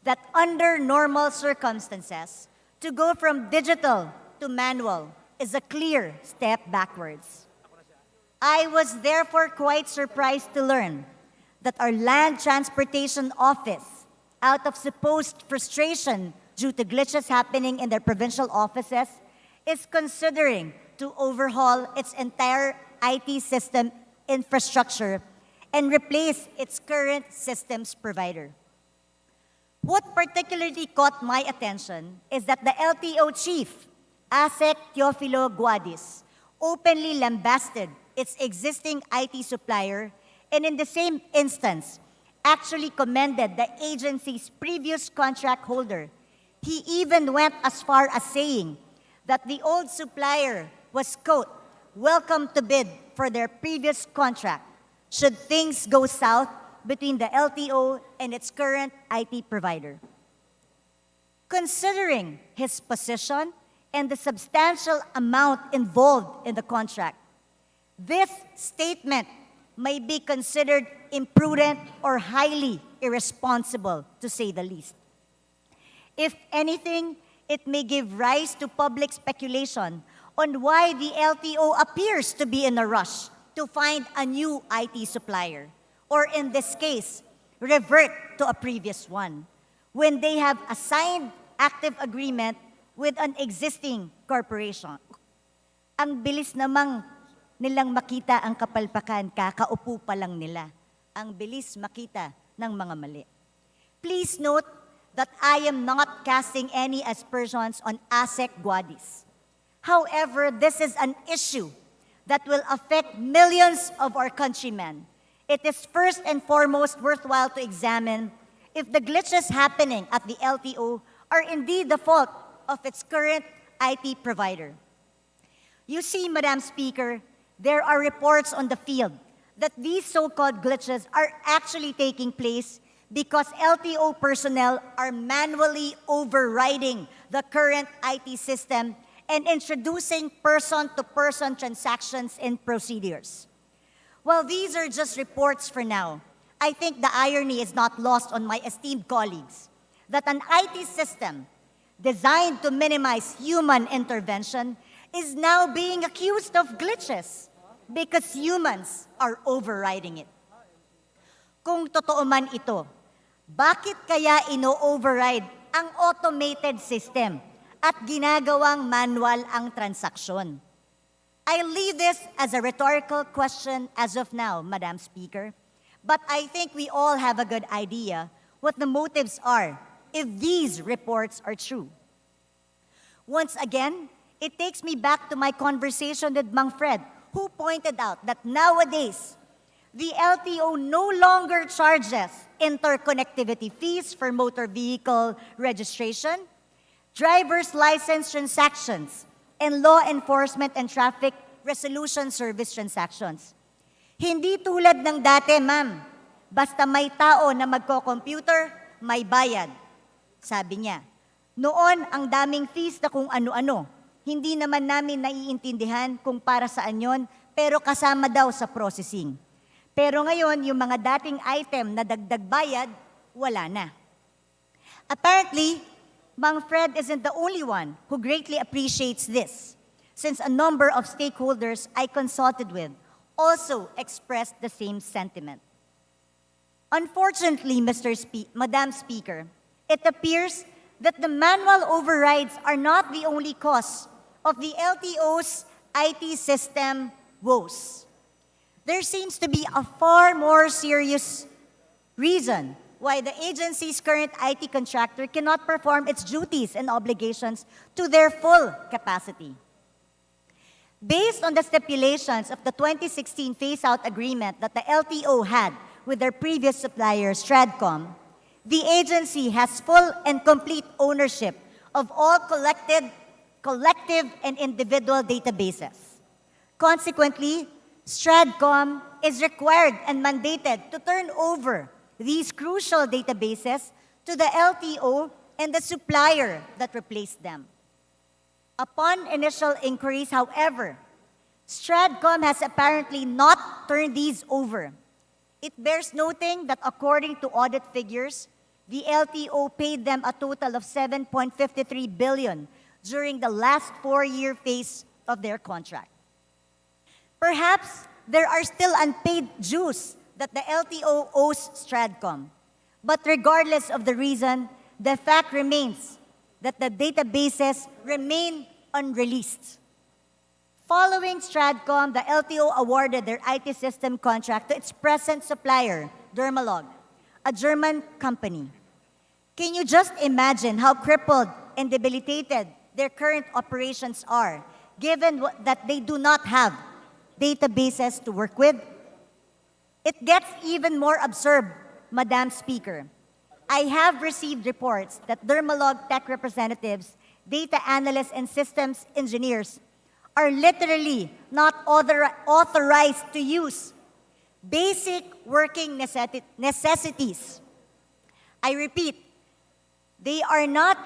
that under normal circumstances, to go from digital to manual is a clear step backwards. I was therefore quite surprised to learn that our Land Transportation Office, out of supposed frustration due to glitches happening in their provincial offices, is considering to overhaul its entire IT system infrastructure and replace its current systems provider. What particularly caught my attention is that the LTO chief, ASEC Teofilo Guadis, openly lambasted its existing IT supplier and in the same instance, actually commended the agency's previous contract holder. He even went as far as saying that the old supplier was, quote, welcome to bid for their previous contract should things go south between the LTO and its current IT provider. Considering his position and the substantial amount involved in the contract, this statement may be considered imprudent or highly irresponsible, to say the least. If anything, it may give rise to public speculation on why the LTO appears to be in a rush to find a new IT supplier, or in this case, revert to a previous one, when they have a signed active agreement with an existing corporation. Ang bilis namang nilang makita ang kapalpakan, kakaupo pa lang nila. Ang bilis makita ng mga mali. Please note that I am not casting any aspersions on ASEC Guadis. However, this is an issue that will affect millions of our countrymen. It is first and foremost worthwhile to examine if the glitches happening at the LTO are indeed the fault of its current IT provider. You see, Madam Speaker, there are reports on the field that these so-called glitches are actually taking place because LTO personnel are manually overriding the current IT system and introducing person-to-person transactions and procedures. While these are just reports for now, I think the irony is not lost on my esteemed colleagues that an IT system designed to minimize human intervention is now being accused of glitches because humans are overriding it. Kung totoo man ito, bakit kaya ino-override ang automated system at ginagawang manual ang transaksyon? I leave this as a rhetorical question as of now, Madam Speaker, but I think we all have a good idea what the motives are if these reports are true. Once again, it takes me back to my conversation with Mang Fred, who pointed out that nowadays, the LTO no longer charges interconnectivity fees for motor vehicle registration, driver's license transactions, and law enforcement and traffic resolution service transactions. Hindi tulad ng dati, ma'am. Basta may tao na magko-computer, may bayad. Sabi niya, noon ang daming fees na kung ano-ano. Hindi naman namin naiintindihan kung para saan yon, pero kasama daw sa processing. Pero ngayon, yung mga dating item na dagdag bayad, wala na. Apparently, Mang Fred isn't the only one who greatly appreciates this, since a number of stakeholders I consulted with also expressed the same sentiment. Unfortunately, Madam Speaker, it appears that the manual overrides are not the only cause of the LTO's IT system woes. There seems to be a far more serious reason why the agency's current IT contractor cannot perform its duties and obligations to their full capacity. Based on the stipulations of the 2016 phase-out agreement that the LTO had with their previous supplier, Stradcom, the agency has full and complete ownership of all collective and individual databases. Consequently, Stradcom is required and mandated to turn over these crucial databases to the LTO and the supplier that replaced them. Upon initial inquiries, however, Stradcom has apparently not turned these over. It bears noting that according to audit figures, the LTO paid them a total of 7.53 billion during the last 4-year phase of their contract. Perhaps there are still unpaid dues that the LTO owes Stradcom. But regardless of the reason, the fact remains that the databases remain unreleased. Following Stradcom, the LTO awarded their IT system contract to its present supplier, Dermalog, a German company. Can you just imagine how crippled and debilitated their current operations are, given that they do not have databases to work with? It gets even more absurd, Madam Speaker. I have received reports that Dermalog tech representatives, data analysts, and systems engineers are literally not authorized to use basic working necessities. I repeat, they are not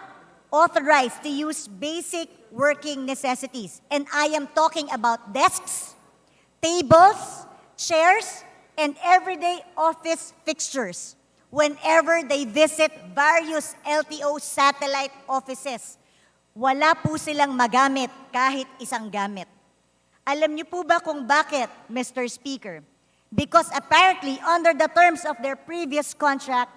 authorized to use basic working necessities. And I am talking about desks, tables, chairs, and everyday office fixtures whenever they visit various LTO satellite offices Wala po silang magamit kahit isang gamit. Alam niyo po ba kung bakit, Mr. Speaker? Because apparently, under the terms of their previous contract,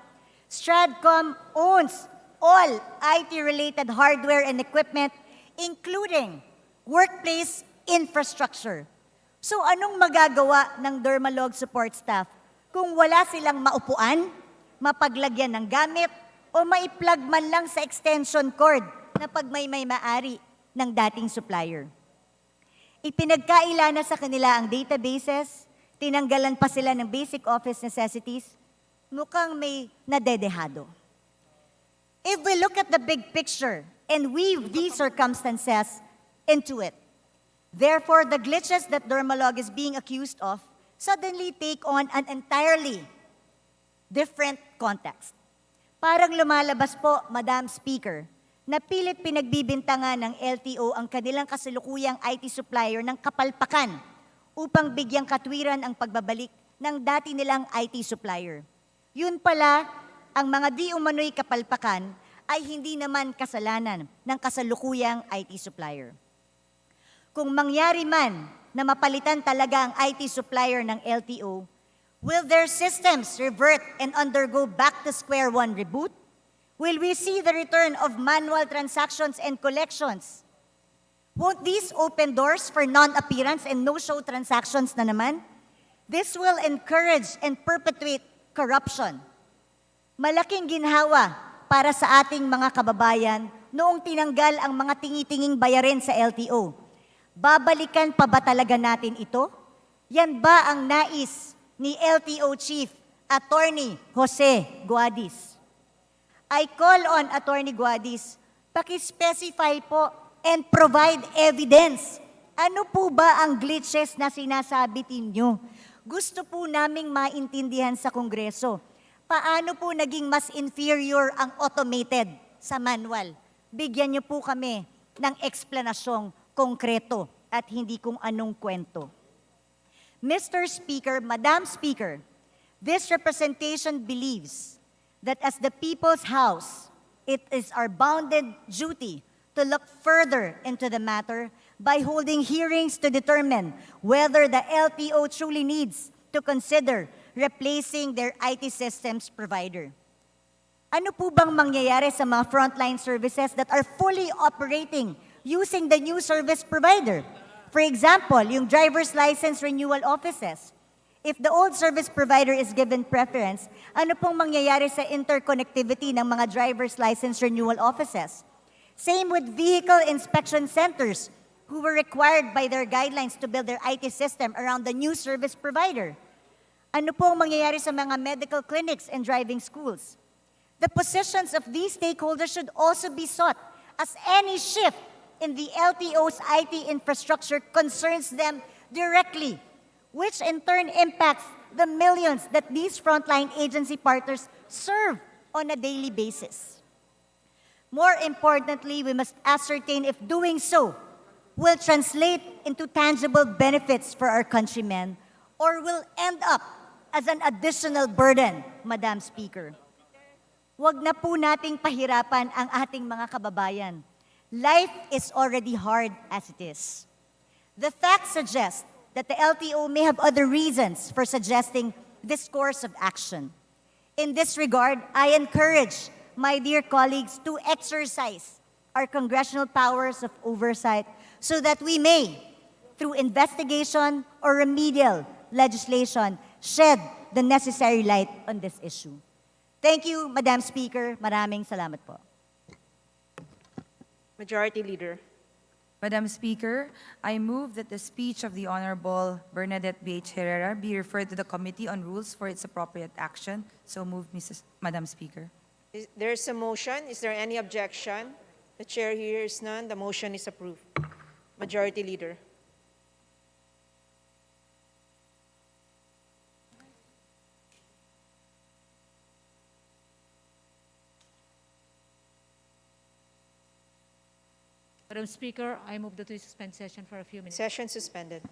Stratcom owns all IT-related hardware and equipment, including workplace infrastructure. So anong magagawa ng Dermalog support staff kung wala silang maupuan, mapaglagyan ng gamit, o maiplug man lang sa extension cord na pag may maari ng dating supplier? Ipinagkaila na sa kanila ang databases, tinanggalan pa sila ng basic office necessities, mukhang may nadedehado. If we look at the big picture and weave these circumstances into it, therefore the glitches that Dermalog is being accused of suddenly take on an entirely different context. Parang lumalabas po, Madam Speaker, na pilit pinagbibintangan ng LTO ang kanilang kasalukuyang IT supplier ng kapalpakan upang bigyang katwiran ang pagbabalik ng dati nilang IT supplier. Yun pala, ang mga di umano'y kapalpakan ay hindi naman kasalanan ng kasalukuyang IT supplier. Kung mangyari man na mapalitan talaga ang IT supplier ng LTO, will their systems revert and undergo back to square one reboot? Will we see the return of manual transactions and collections? Won't these open doors for non-appearance and no-show transactions na naman? This will encourage and perpetuate corruption. Malaking ginhawa para sa ating mga kababayan noong tinanggal ang mga tingi-tinging bayarin sa LTO. Babalikan pa ba talaga natin ito? Yan ba ang nais ni LTO Chief Attorney Jose Guadis? I call on Attorney Guadis, paki-specify po and provide evidence. Ano po ba ang glitches na sinasabi ninyo? Gusto po naming maintindihan sa Kongreso. Paano po naging mas inferior ang automated sa manual? Bigyan niyo po kami ng eksplanasyong konkreto at hindi kung anong kwento. Mr. Speaker, Madam Speaker, this representation believes that as the people's house, it is our bounden duty to look further into the matter by holding hearings to determine whether the LTO truly needs to consider replacing their IT systems provider. Ano po bang mangyayari sa mga frontline services that are fully operating using the new service provider? For example, yung driver's license renewal offices. If the old service provider is given preference, ano pong mangyayari sa interconnectivity ng mga driver's license renewal offices? Same with vehicle inspection centers who were required by their guidelines to build their IT system around the new service provider. Ano pong mangyayari sa mga medical clinics and driving schools? The positions of these stakeholders should also be sought, as any shift in the LTO's IT infrastructure concerns them directly, which in turn impacts the millions that these frontline agency partners serve on a daily basis. More importantly, we must ascertain if doing so will translate into tangible benefits for our countrymen or will end up as an additional burden, Madam Speaker. Huwag na po nating pahirapan ang ating mga kababayan. Life is already hard as it is. The facts suggest that the LTO may have other reasons for suggesting this course of action. In this regard, I encourage my dear colleagues to exercise our congressional powers of oversight so that we may, through investigation or remedial legislation, shed the necessary light on this issue. Thank you, Madam Speaker. Maraming salamat po. Majority Leader. Madam Speaker, I move that the speech of the Honorable Bernadette B.H. Herrera be referred to the Committee on Rules for its appropriate action. So moved, Madam Speaker. There's a motion. Is there any objection? The chair hears none. The motion is approved. Majority Leader. Madam Speaker, I move that we suspend session for a few minutes. Session suspended.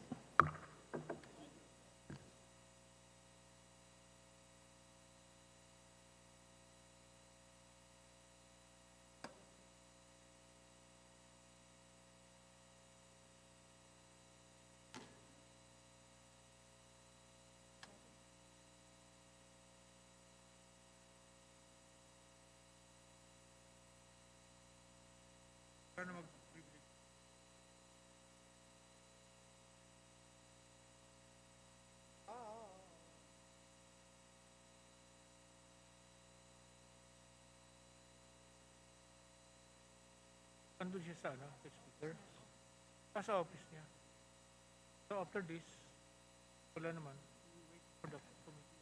andun siya sa, next speaker. Nasa office niya. So after this, wala naman. We wait for the committee.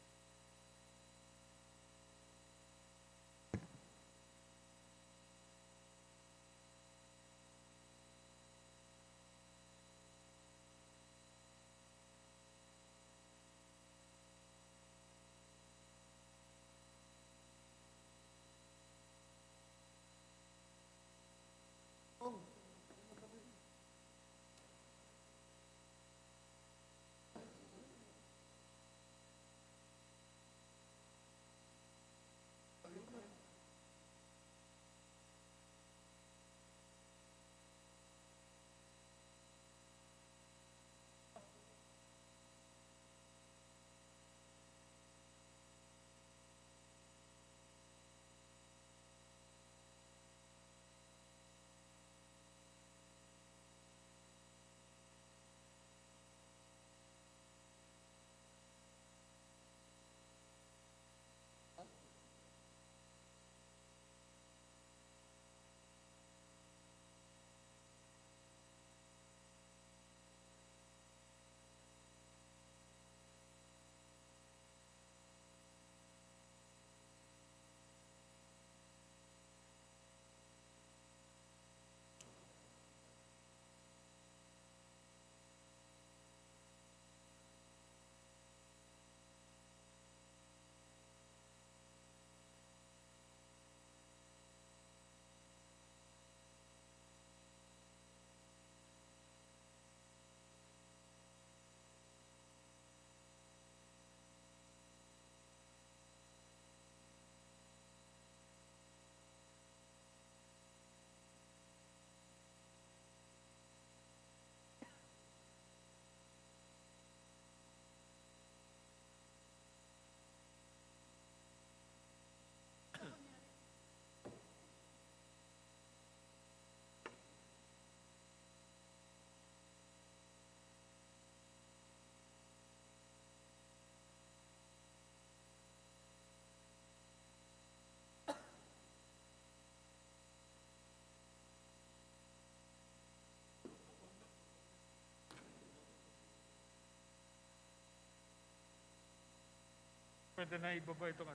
Pwede na ibaba itong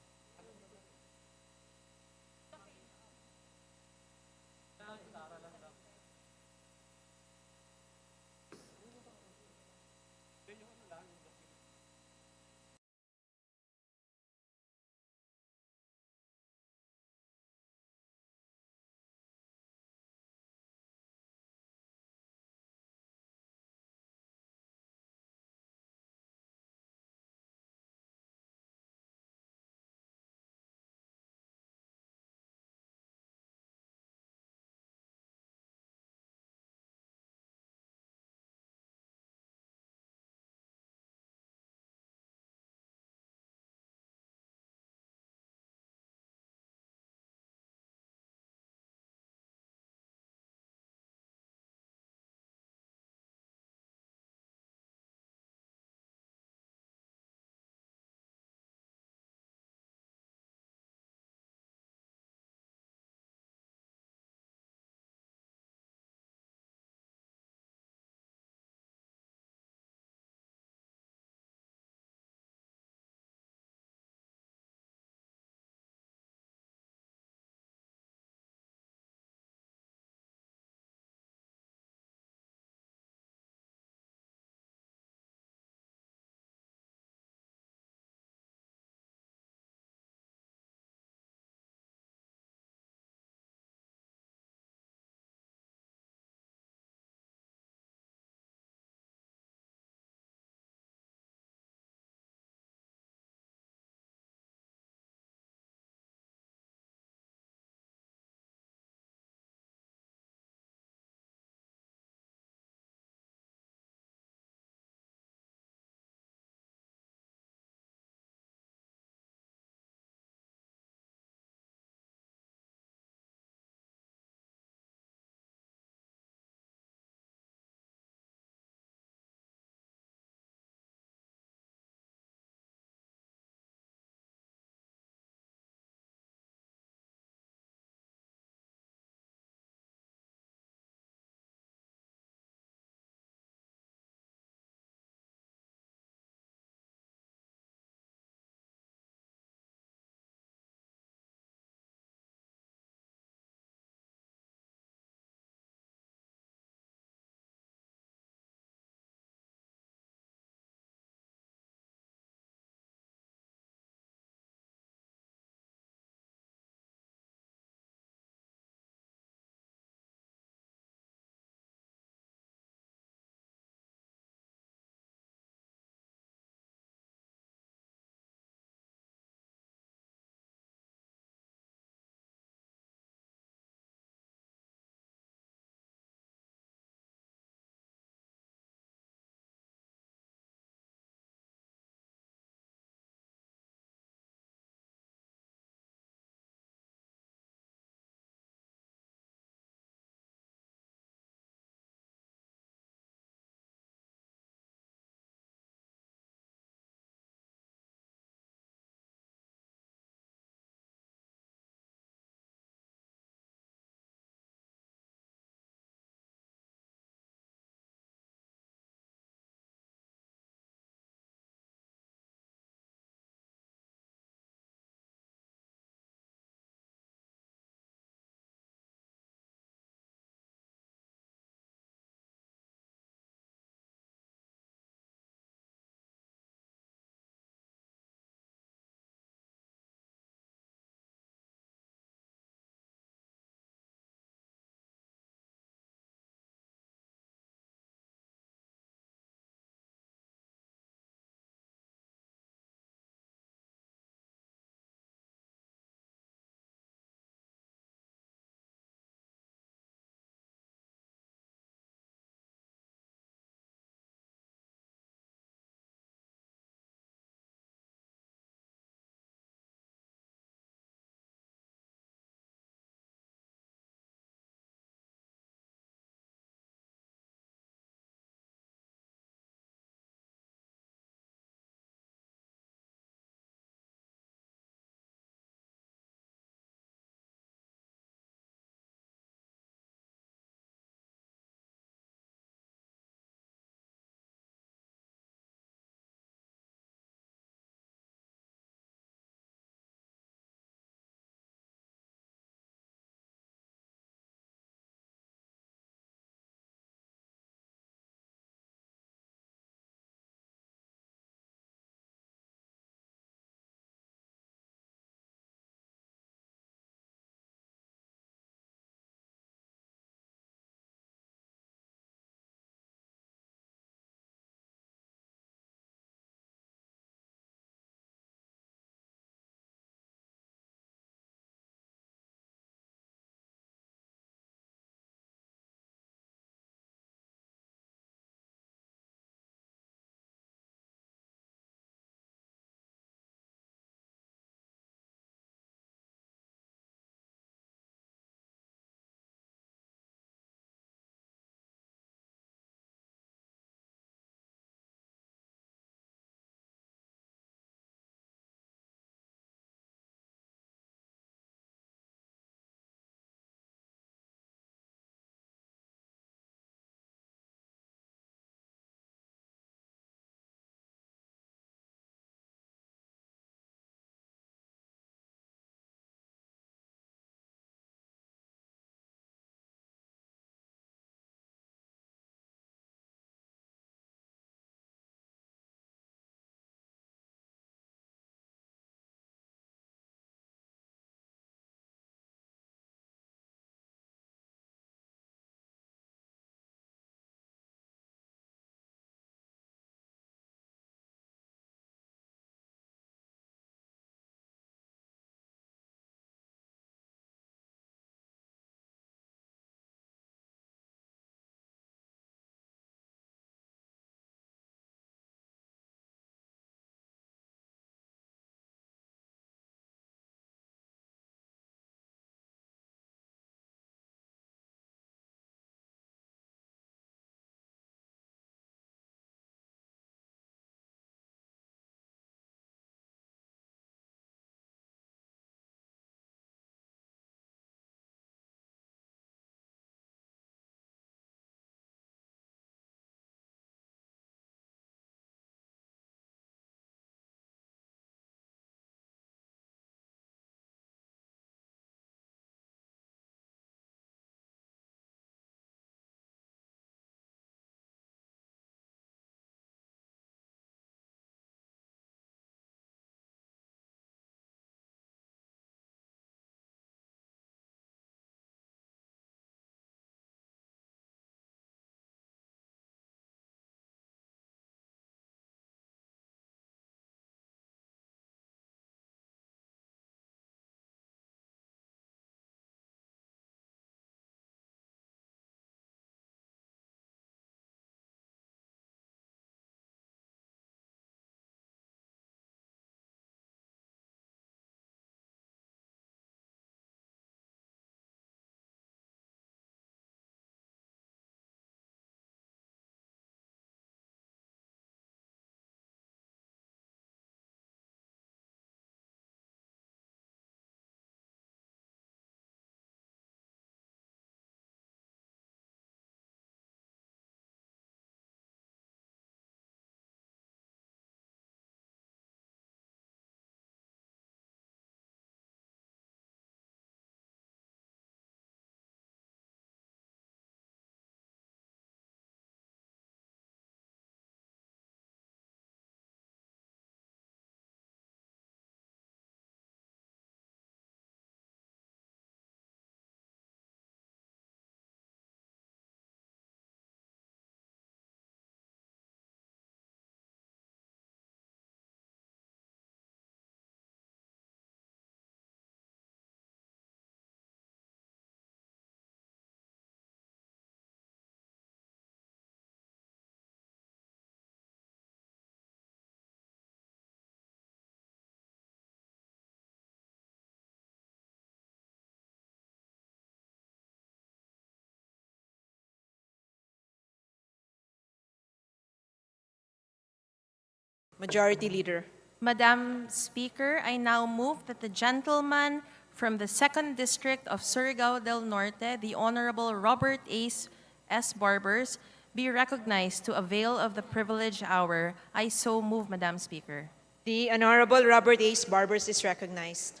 Majority Leader. Madam Speaker, I now move that the gentleman from the 2nd District of Surigao del Norte, the Honorable Robert S. Barbers, be recognized to avail of the privileged hour. I so move, Madam Speaker. The Honorable Robert A. Barbers is recognized.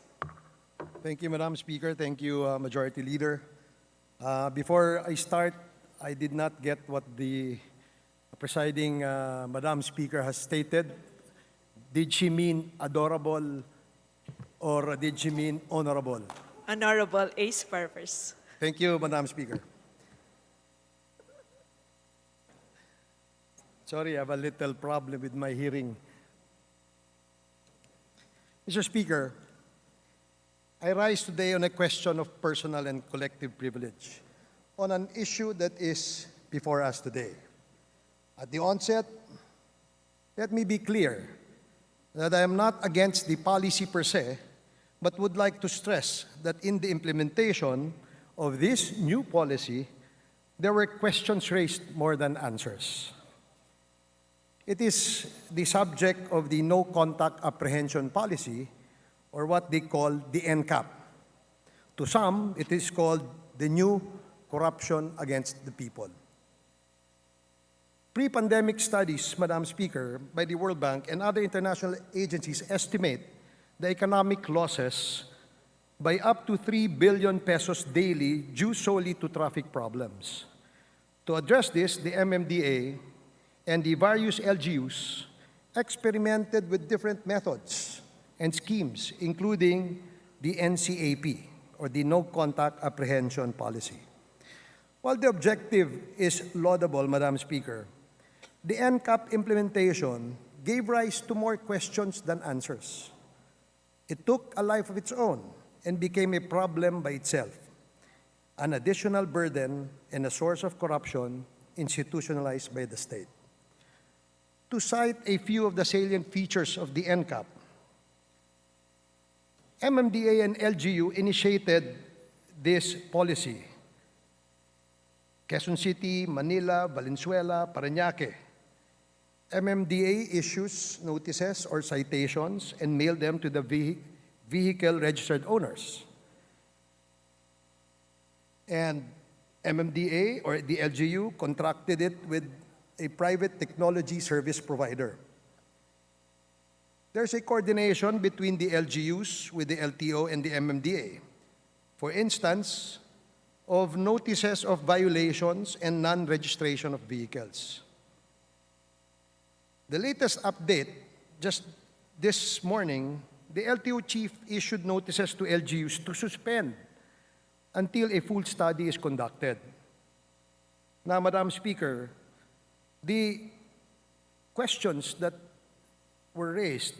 Thank you, Madam Speaker. Thank you, Majority Leader. Before I start, I did not get what the presiding Madam Speaker has stated. Did she mean adorable or did she mean honorable? Honorable A. Barbers. Thank you, Madam Speaker. Sorry, I have a little problem with my hearing. Mr. Speaker, I rise today on a question of personal and collective privilege on an issue that is before us today. At the onset, let me be clear that I am not against the policy per se, but would like to stress that in the implementation of this new policy, there were questions raised more than answers. It is the subject of the no contact apprehension policy, or what they call the NCAP. To some, it is called the new corruption against the people. Pre-pandemic studies, Madam Speaker, by the World Bank and other international agencies estimate the economic losses by up to 3 billion pesos daily due solely to traffic problems. To address this, the MMDA and the various LGUs experimented with different methods and schemes, including the NCAP, or the No Contact Apprehension Policy. While the objective is laudable, Madam Speaker, the NCAP implementation gave rise to more questions than answers. It took a life of its own and became a problem by itself, an additional burden and a source of corruption institutionalized by the state. To cite a few of the salient features of the NCAP, MMDA and LGU initiated this policy. Quezon City, Manila, Valenzuela, Parañaque. MMDA issues notices or citations and mailed them to the vehicle registered owners. And MMDA or the LGU contracted it with a private technology service provider. There's a coordination between the LGUs with the LTO and the MMDA. For instance, of notices of violations and non-registration of vehicles. The latest update, just this morning, the LTO chief issued notices to LGUs to suspend until a full study is conducted. Now, Madam Speaker, the questions that were raised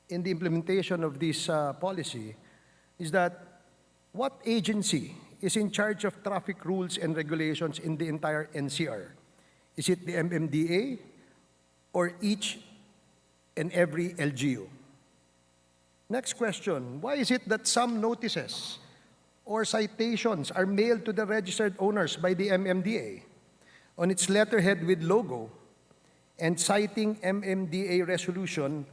in the implementation of this policy is that what agency is in charge of traffic rules and regulations in the entire NCR? Is it the MMDA or each and every LGU? Next question, why is it that some notices or citations are mailed to the registered owners by the MMDA on its letterhead with logo and citing MMDA Resolution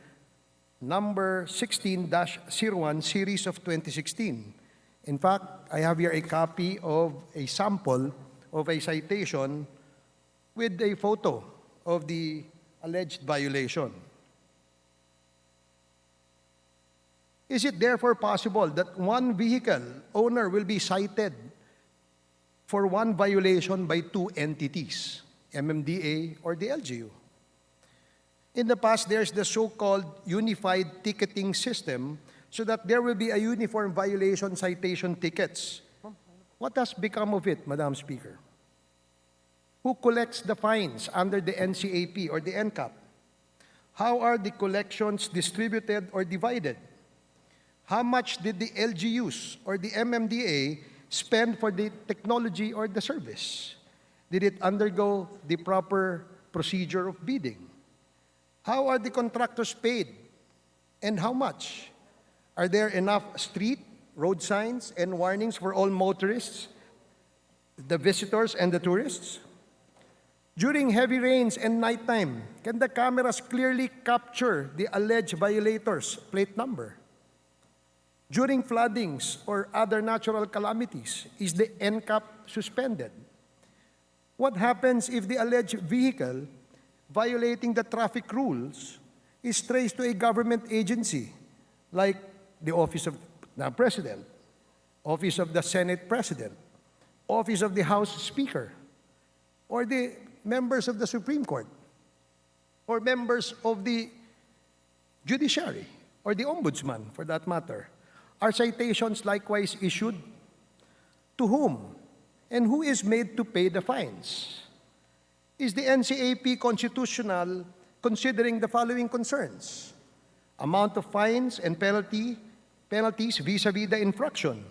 number 16-01 series of 2016? In fact, I have here a copy of a sample of a citation with a photo of the alleged violation. Is it therefore possible that one vehicle owner will be cited for one violation by two entities, MMDA or the LGU? In the past, there's the so-called unified ticketing system so that there will be a uniform violation citation tickets. What has become of it, Madam Speaker? Who collects the fines under the NCAP or the NCAP? How are the collections distributed or divided? How much did the LGUs or the MMDA spend for the technology or the service? Did it undergo the proper procedure of bidding? How are the contractors paid and how much? Are there enough street, road signs, and warnings for all motorists, the visitors, and the tourists? During heavy rains and nighttime, can the cameras clearly capture the alleged violators' plate number? During floodings or other natural calamities, is the NCAP suspended? What happens if the alleged vehicle violating the traffic rules is traced to a government agency like the Office of the President, Office of the Senate President, Office of the House Speaker, or the members of the Supreme Court, or members of the judiciary, or the ombudsman, for that matter? Are citations likewise issued? To whom? And who is made to pay the fines? Is the NCAP constitutional considering the following concerns? Amount of fines and penalties vis-a-vis the infraction.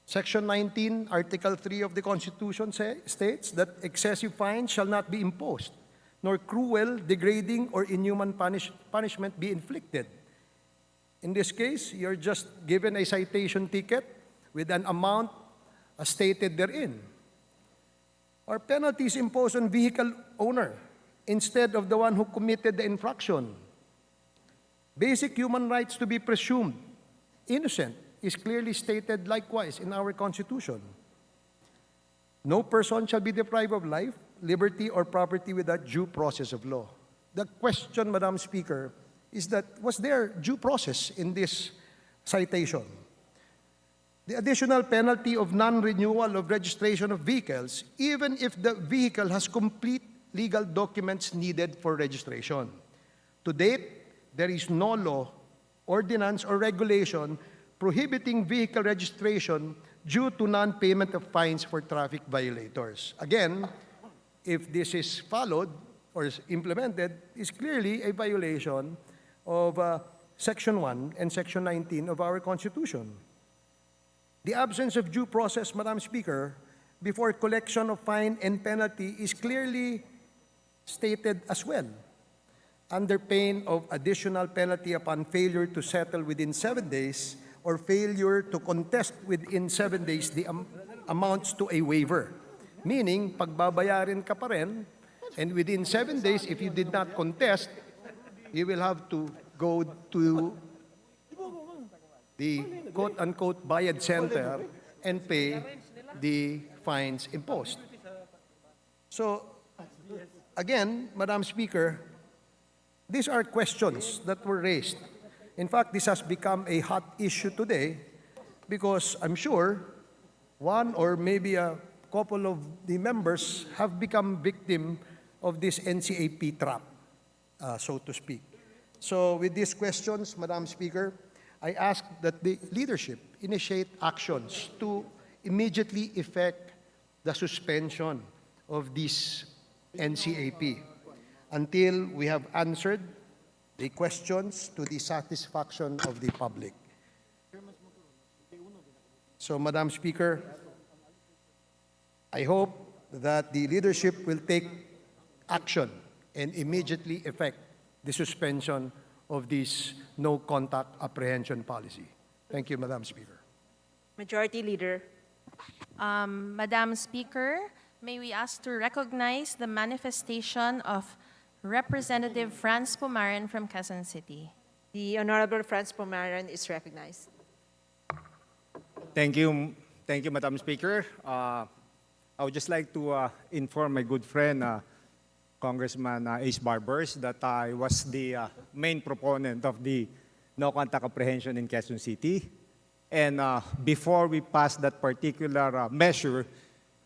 Section 19, Article 3 of the Constitution states that excessive fines shall not be imposed, nor cruel, degrading, or inhuman punishment be inflicted. In this case, you're just given a citation ticket with an amount as stated therein. Or penalties imposed on vehicle owner instead of the one who committed the infraction. Basic human rights to be presumed innocent is clearly stated likewise in our Constitution. No person shall be deprived of life, liberty, or property without due process of law. The question, Madam Speaker, is that was there due process in this citation? The additional penalty of non-renewal of registration of vehicles, even if the vehicle has complete legal documents needed for registration. To date, there is no law, ordinance, or regulation prohibiting vehicle registration due to non-payment of fines for traffic violators. Again, if this is followed or is implemented, is clearly a violation of Section 1 and Section 19 of our Constitution. The absence of due process, Madam Speaker, before collection of fine and penalty is clearly stated as well, under pain of additional penalty upon failure to settle within 7 days or failure to contest within 7 days the amounts to a waiver. Meaning, pagbabayarin ka pa rin, and within 7 days, if you did not contest, you will have to go to the quote-unquote bayad center and pay the fines imposed. So, again, Madam Speaker, these are questions that were raised. In fact, this has become a hot issue today because I'm sure one or maybe a couple of the members have become victim of this NCAP trap, so to speak. So with these questions, Madam Speaker, I ask that the leadership initiate actions to immediately effect the suspension of this NCAP until we have answered the questions to the satisfaction of the public. So, Madam Speaker, I hope that the leadership will take action and immediately effect the suspension of this no-contact apprehension policy. Thank you, Madam Speaker. Majority Leader. Madam Speaker, may we ask to recognize the manifestation of Representative Franz Pumaran from Quezon City. The Honorable Franz Pumaran is recognized. Thank you, Madam Speaker. I would just like to inform my good friend, Congressman Ace Barbers, that I was the main proponent of the no-contact apprehension in Quezon City. And before we passed that particular measure,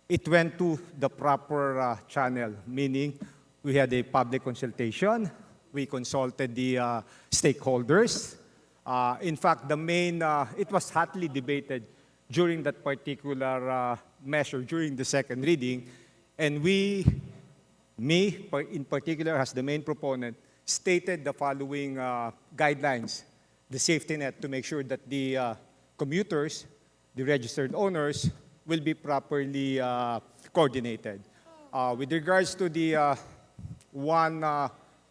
it went to the proper channel, meaning we had a public consultation. We consulted the stakeholders. In fact, it was hotly debated during that particular measure, during the second reading. And me in particular, as the main proponent, stated the following guidelines, the safety net, to make sure that the commuters, the registered owners, will be properly coordinated. With regards to the one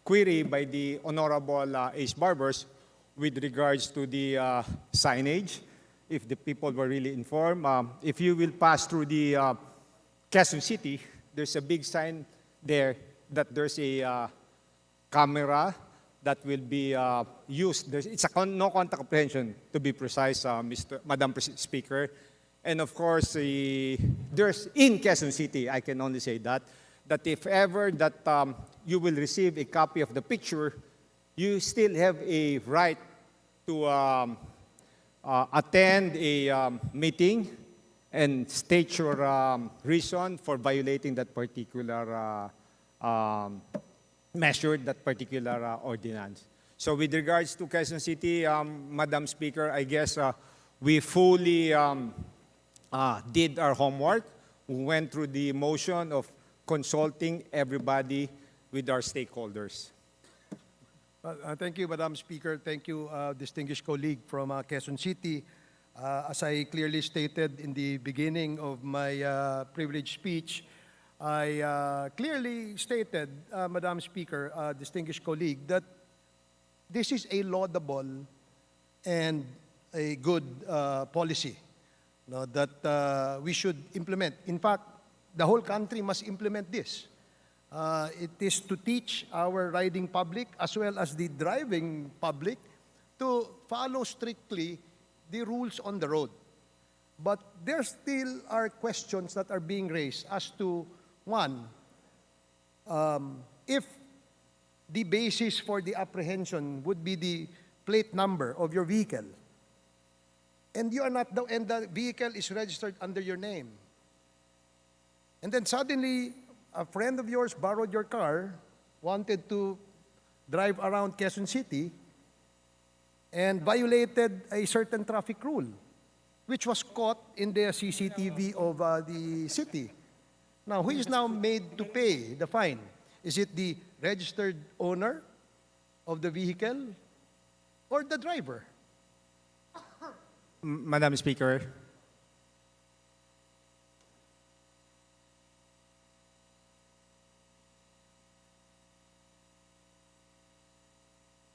query by the Honorable Ace Barbers with regards to the signage, if the people were really informed, if you will pass through the Quezon City, there's a big sign there that there's a camera that will be used. It's a no contact comprehension, to be precise, Madam Speaker. And of course, there's in Quezon City, I can only say that if ever that you will receive a copy of the picture, you still have a right to attend a meeting and state your reason for violating that particular measure, that particular ordinance. So with regards to Quezon City, Madam Speaker, I guess we fully did our homework. We went through the motion of consulting everybody with our stakeholders. Thank you, Madam Speaker. Thank you, distinguished colleague from Quezon City. As I clearly stated in the beginning of my privileged speech, I clearly stated, Madam Speaker, distinguished colleague, that this is a laudable and a good policy, no, that we should implement. In fact, the whole country must implement this. It is to teach our riding public as well as the driving public to follow strictly the rules on the road. But there still are questions that are being raised as to, one, if the basis for the apprehension would be the plate number of your vehicle, and you are not, and the vehicle is registered under your name, and then suddenly a friend of yours borrowed your car, wanted to drive around Quezon City, and violated a certain traffic rule, which was caught in the CCTV of the city. Now, who is now made to pay the fine? Is it the registered owner of the vehicle or the driver? Madam Speaker,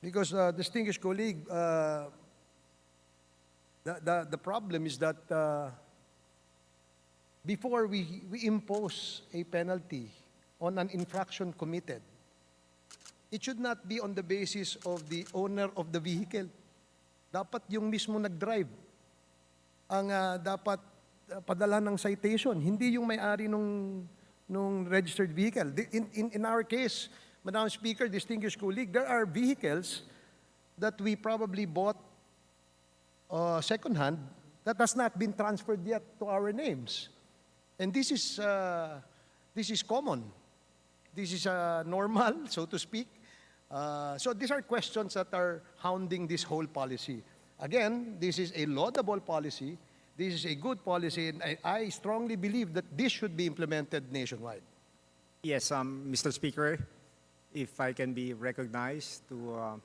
Because, distinguished colleague, the problem is that before we impose a penalty on an infraction committed, it should not be on the basis of the owner of the vehicle. Dapat yung mismo nag-drive ang dapat padala ng citation, hindi yung may-ari nung registered vehicle. In our case, Madam Speaker, distinguished colleague, there are vehicles that we probably bought second-hand that has not been transferred yet to our names. And this is common. This is normal, so to speak. So these are questions that are hounding this whole policy. Again, this is a laudable policy. This is a good policy, and I strongly believe that this should be implemented nationwide. yes, Mr. Speaker, if I can be recognized to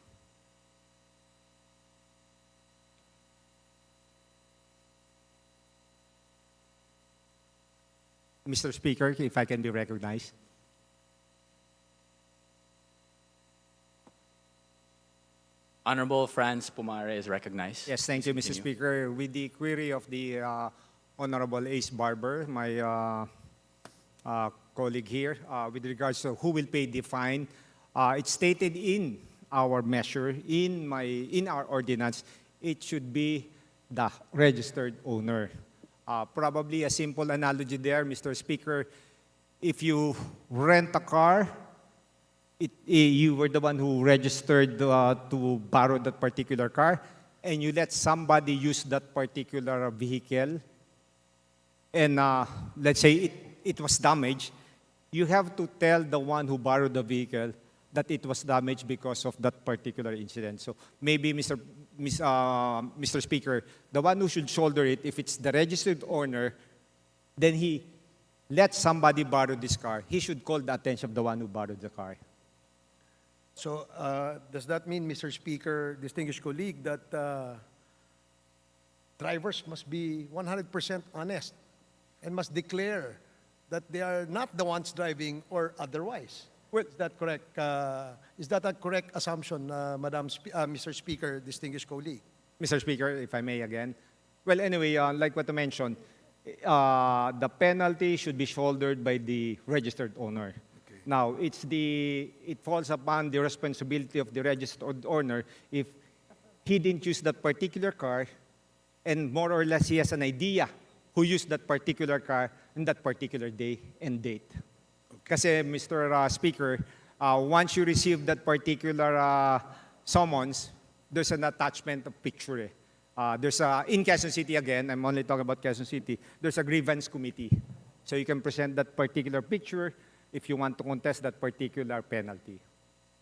Mr. Speaker, if I can be recognized. Honorable Franz Pumare is recognized. Yes, thank you, Mr. Continue. Speaker. With the query of the Honorable Ace Barber, my colleague here, with regards to who will pay the fine, it's stated in our measure, in our ordinance, it should be the registered owner. Probably a simple analogy there, Mr. Speaker. If you rent a car, you were the one who registered to borrow that particular car, and you let somebody use that particular vehicle, and let's say it was damaged, you have to tell the one who borrowed the vehicle that it was damaged because of that particular incident. So maybe, Mr. Speaker, the one who should shoulder it, if it's the registered owner, then he let somebody borrow this car. He should call the attention of the one who borrowed the car. So does that mean, Mr. Speaker, distinguished colleague, that drivers must be 100% honest and must declare that they are not the ones driving or otherwise? Well, is that correct? Is that a correct assumption, Mr. Speaker, distinguished colleague? Mr. Speaker, if I may again. Well, anyway, like what I mentioned, the penalty should be shouldered by the registered owner. Okay. Now, it falls upon the responsibility of the registered owner if he didn't use that particular car and more or less he has an idea who used that particular car in that particular day and date. Kasi, Mr. Speaker, once you receive that particular summons, there's an attachment of picture. In Quezon City again, I'm only talking about Quezon City, there's a grievance committee. So you can present that particular picture if you want to contest that particular penalty.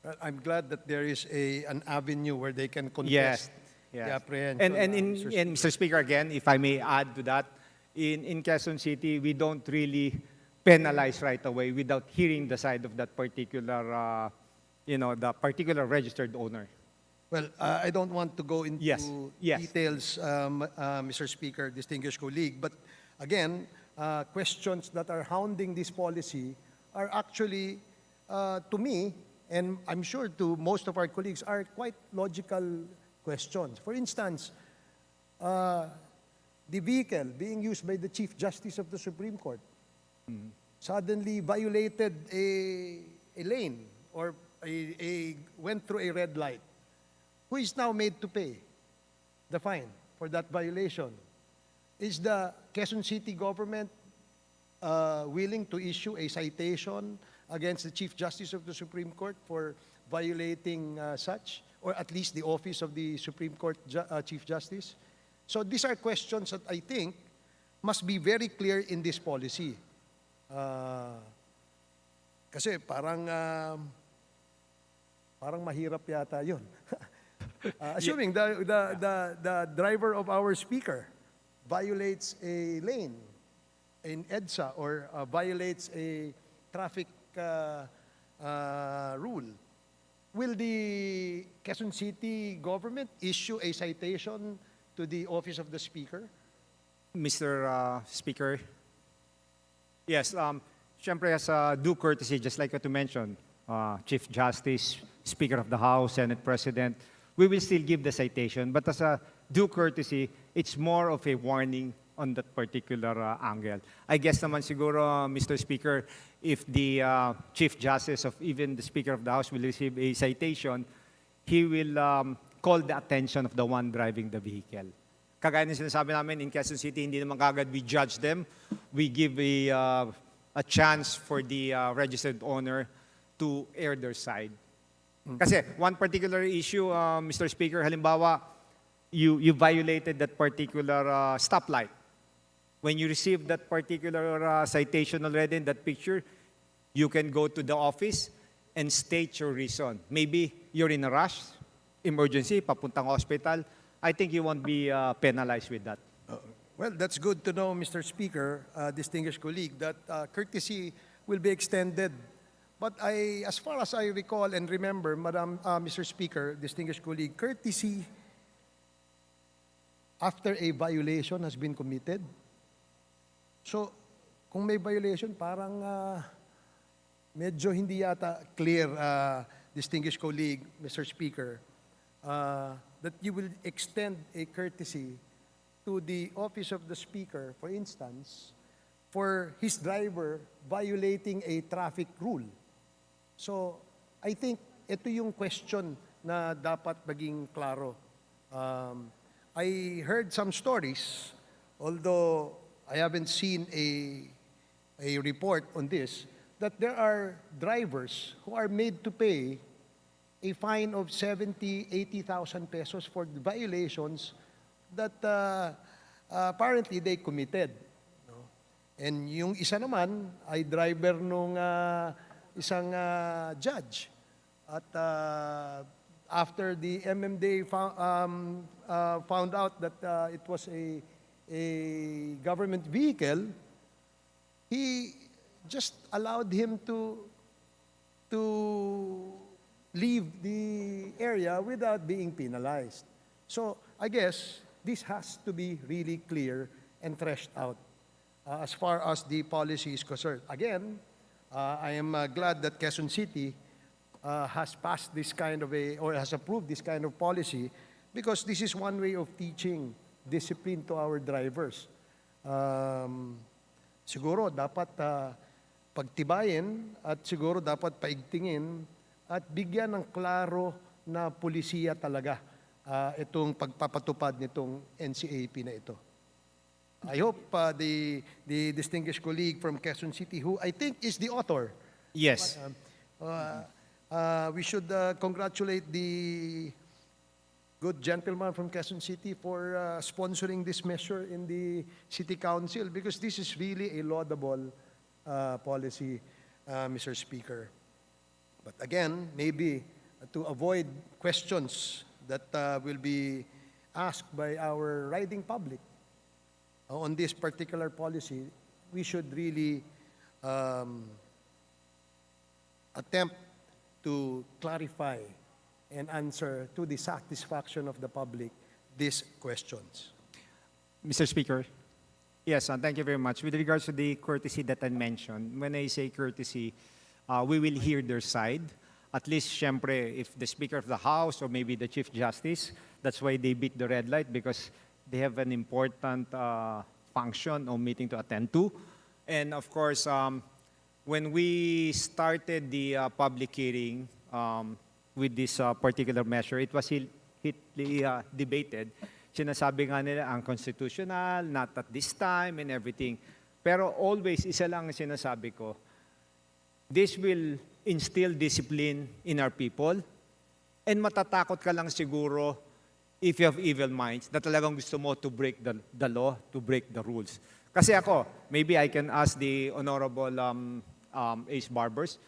Well, I'm glad that there is an avenue where they can contest Yes. the apprehension. And Mr. Speaker, again, if I may add to that, in Quezon City, we don't really penalize right away without hearing the side of that particular, the particular registered owner. Well, I don't want to go into Yes. details, Mr. Speaker, distinguished colleague, but again, questions that are hounding this policy are actually, to me, and I'm sure to most of our colleagues, are quite logical questions. For instance, the vehicle being used by the Chief Justice of the Supreme Court suddenly violated a lane or went through a red light. Who is now made to pay the fine for that violation? Is the Quezon City government willing to issue a citation against the Chief Justice of the Supreme Court for violating such, or at least the office of the Supreme Court Chief Justice? So these are questions that I think must be very clear in this policy. Kasi parang mahirap yata yun. Assuming the driver of our speaker violates a lane in EDSA or violates a traffic rule, will the Quezon City government issue a citation to the office of the speaker? Mr. Speaker, yes, syempre as a due courtesy, just like what you mentioned, Chief Justice, Speaker of the House, Senate President, we will still give the citation, but as a due courtesy, it's more of a warning on that particular angle. I guess naman siguro, Mr. Speaker, if the Chief Justice of even the Speaker of the House will receive a citation, he will call the attention of the one driving the vehicle. Kagaya ng sinasabi namin, in Quezon City, hindi naman kagad we judge them. We give a chance for the registered owner to air their side. Kasi one particular issue, Mr. Speaker, halimbawa, you violated that particular stoplight. When you receive that particular citation already in that picture, you can go to the office and state your reason. Maybe you're in a rush, emergency, papuntang hospital. I think you won't be penalized with that. Well, that's good to know, Mr. Speaker, distinguished colleague, that courtesy will be extended. But as far as I recall and remember, Mr. Speaker, distinguished colleague, courtesy after a violation has been committed. So, kung may violation, parang medyo hindi yata clear, distinguished colleague, Mr. Speaker, that you will extend a courtesy to the office of the Speaker, for instance, for his driver violating a traffic rule. So, I think ito yung question na dapat maging klaro. I heard some stories, although I haven't seen a report on this, that there are drivers who are made to pay a fine of 70,000, 80,000 pesos for violations that apparently they committed. No? And yung isa naman ay driver nung isang judge. At after the MMDA found out that it was a government vehicle, he just allowed him to leave the area without being penalized. So I guess this has to be really clear and threshed out as far as the policy is concerned. Again, I am glad that Quezon City has passed this kind of or has approved this kind of policy, because this is one way of teaching discipline to our drivers. Siguro dapat pagtibayin at siguro dapat paigtingin at bigyan ng klaro na pulisiya talaga itong pagpapatupad nitong NCAP na ito. I hope the distinguished colleague from Quezon City, who I think is the author, Yes. we should congratulate the good gentleman from Quezon City for sponsoring this measure in the City Council, because this is really a laudable policy, Mr. Speaker. But again, maybe to avoid questions that will be asked by our riding public on this particular policy, we should really attempt to clarify and answer to the satisfaction of the public these questions. Mr. Speaker, yes, thank you very much. With regards to the courtesy that I mentioned, when I say courtesy, we will hear their side. At least, syempre, if the Speaker of the House or maybe the Chief Justice, that's why they beat the red light, because they have an important function or meeting to attend to. And of course, when we started the public hearing with this particular measure, it was hotly debated. Sinasabi nga nila unconstitutional, not at this time, and everything. Pero always, isa lang ang sinasabi ko, this will instill discipline in our people, and matatakot ka lang siguro if you have evil minds na talagang gusto mo to break the law, to break the rules. Kasi ako, maybe I can ask the Honorable Ace Barbers.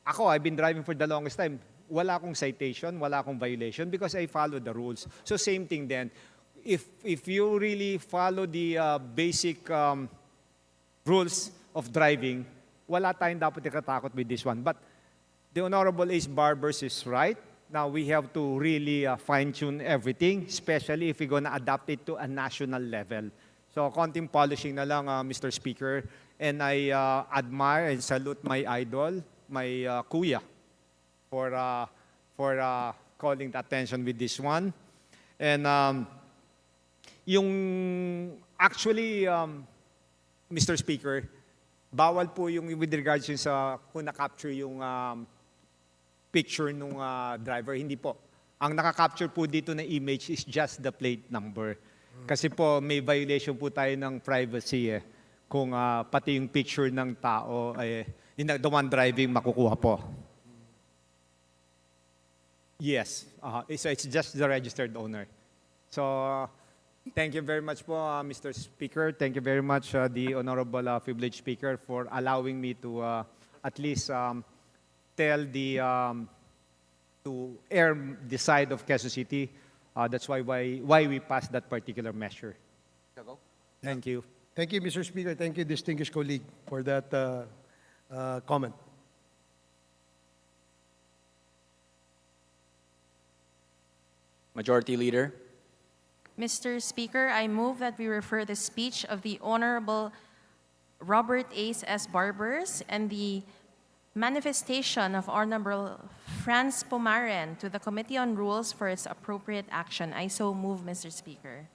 Ako, I've been driving for the longest time. Wala akong citation, wala akong violation because I follow the rules. So same thing then. If you really follow the basic rules of driving, wala tayong dapat ikatakot with this one. But the Honorable Ace Barbers is right. Now we have to really fine-tune everything, especially if we're gonna adapt it to a national level. So konting polishing na lang, Mr. Speaker. And I admire and salute my idol, my kuya, for calling the attention with this one. And actually, Mr. Speaker, bawal po yung with regards yun sa kung na-capture yung picture nung driver. Hindi po. Ang naka-capture po dito na image is just the plate number. Kasi po may violation po tayo ng privacy kung pati yung picture ng tao, the one driving makukuha po. Yes. It's just the registered owner. So, thank you very much po, Mr. Speaker. Thank you very much, the Honorable Privileged Speaker, for allowing me to at least tell to air the side of Quezon City. That's why we passed that particular measure. Thank you. Thank you, Mr. Speaker. Thank you, distinguished colleague, for that comment. Majority Leader. Mr. Speaker, I move that we refer the speech of the Honorable Robert Ace S. Barbers and the manifestation of Honorable Franz Pomaren to the Committee on Rules for its appropriate action. I so move, Mr. Speaker.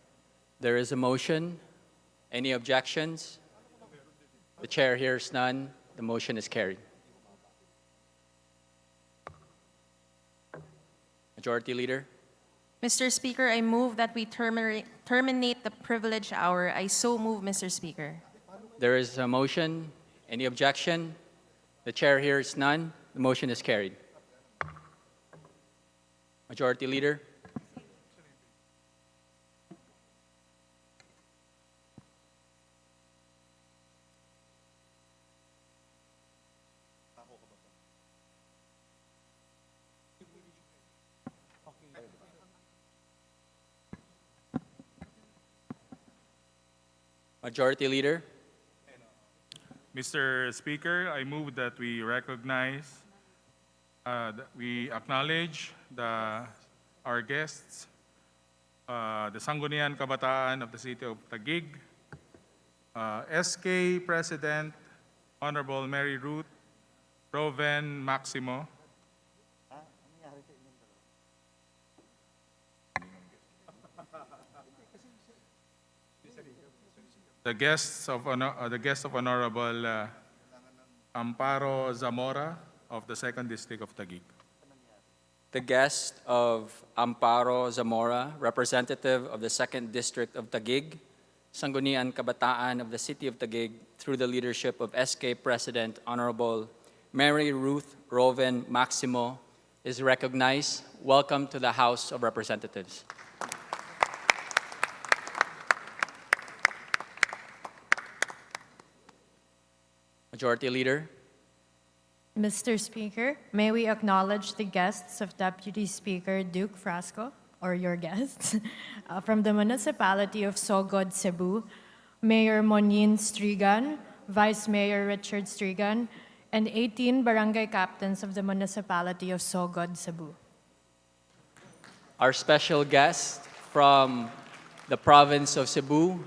There is a motion. Any objections? The chair hears none. The motion is carried. Majority Leader. Mr. Speaker, I move that we terminate the privilege hour. I so move, Mr. Speaker. There is a motion. Any objection? The chair hears none. The motion is carried. Majority Leader. Majority Leader. Mr. Speaker, I move that we recognize, that we acknowledge our guests, the Sangguniang Kabataan of the City of Taguig, SK President, Honorable Mary Ruth Roven Maximo, the guests of Honorable Amparo Zamora of the 2nd District of Taguig. The guest of Amparo Zamora, representative of the 2nd District of Taguig, Sangguniang Kabataan of the City of Taguig, through the leadership of SK President Honorable Mary Ruth Roven Maximo, is recognized. Welcome to the House of Representatives. Majority Leader. Mr. Speaker, may we acknowledge the guests of Deputy Speaker Duke Frasco, or your guests, from the municipality of Sogod, Cebu, Mayor Monin Strigan, Vice Mayor Richard Strigan, and 18 barangay captains of the municipality of Sogod, Cebu. Our special guest from the province of Cebu,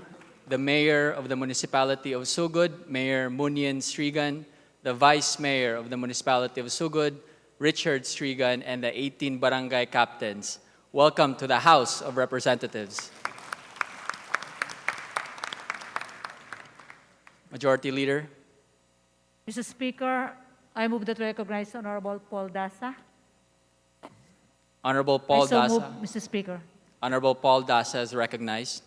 the Mayor of the municipality of Sugod, Mayor Munian Strigan, the Vice Mayor of the municipality of Sugod, Richard Strigan, and the 18 barangay captains. Welcome to the House of Representatives. Majority Leader. Mr. Speaker, I move that we recognize Honorable Paul Dasa. Honorable Paul I so Dasa. move, Mr. Speaker. Honorable Paul Dasa is recognized.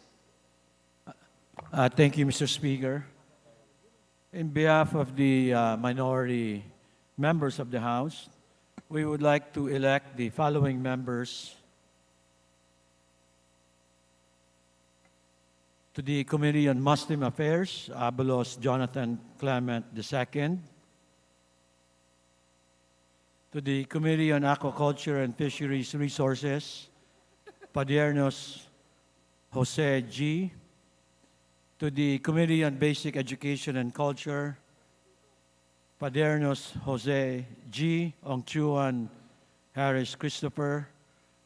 Thank you, Mr. Speaker. In behalf of the minority members of the House, we would like to elect the following members to the Committee on Muslim Affairs, Abalos Jonathan Clement II. To the Committee on Aquaculture and Fisheries Resources, Padiernos Jose G. To the Committee on Basic Education and Culture, Padiernos Jose G. Ongchuan Harris Christopher,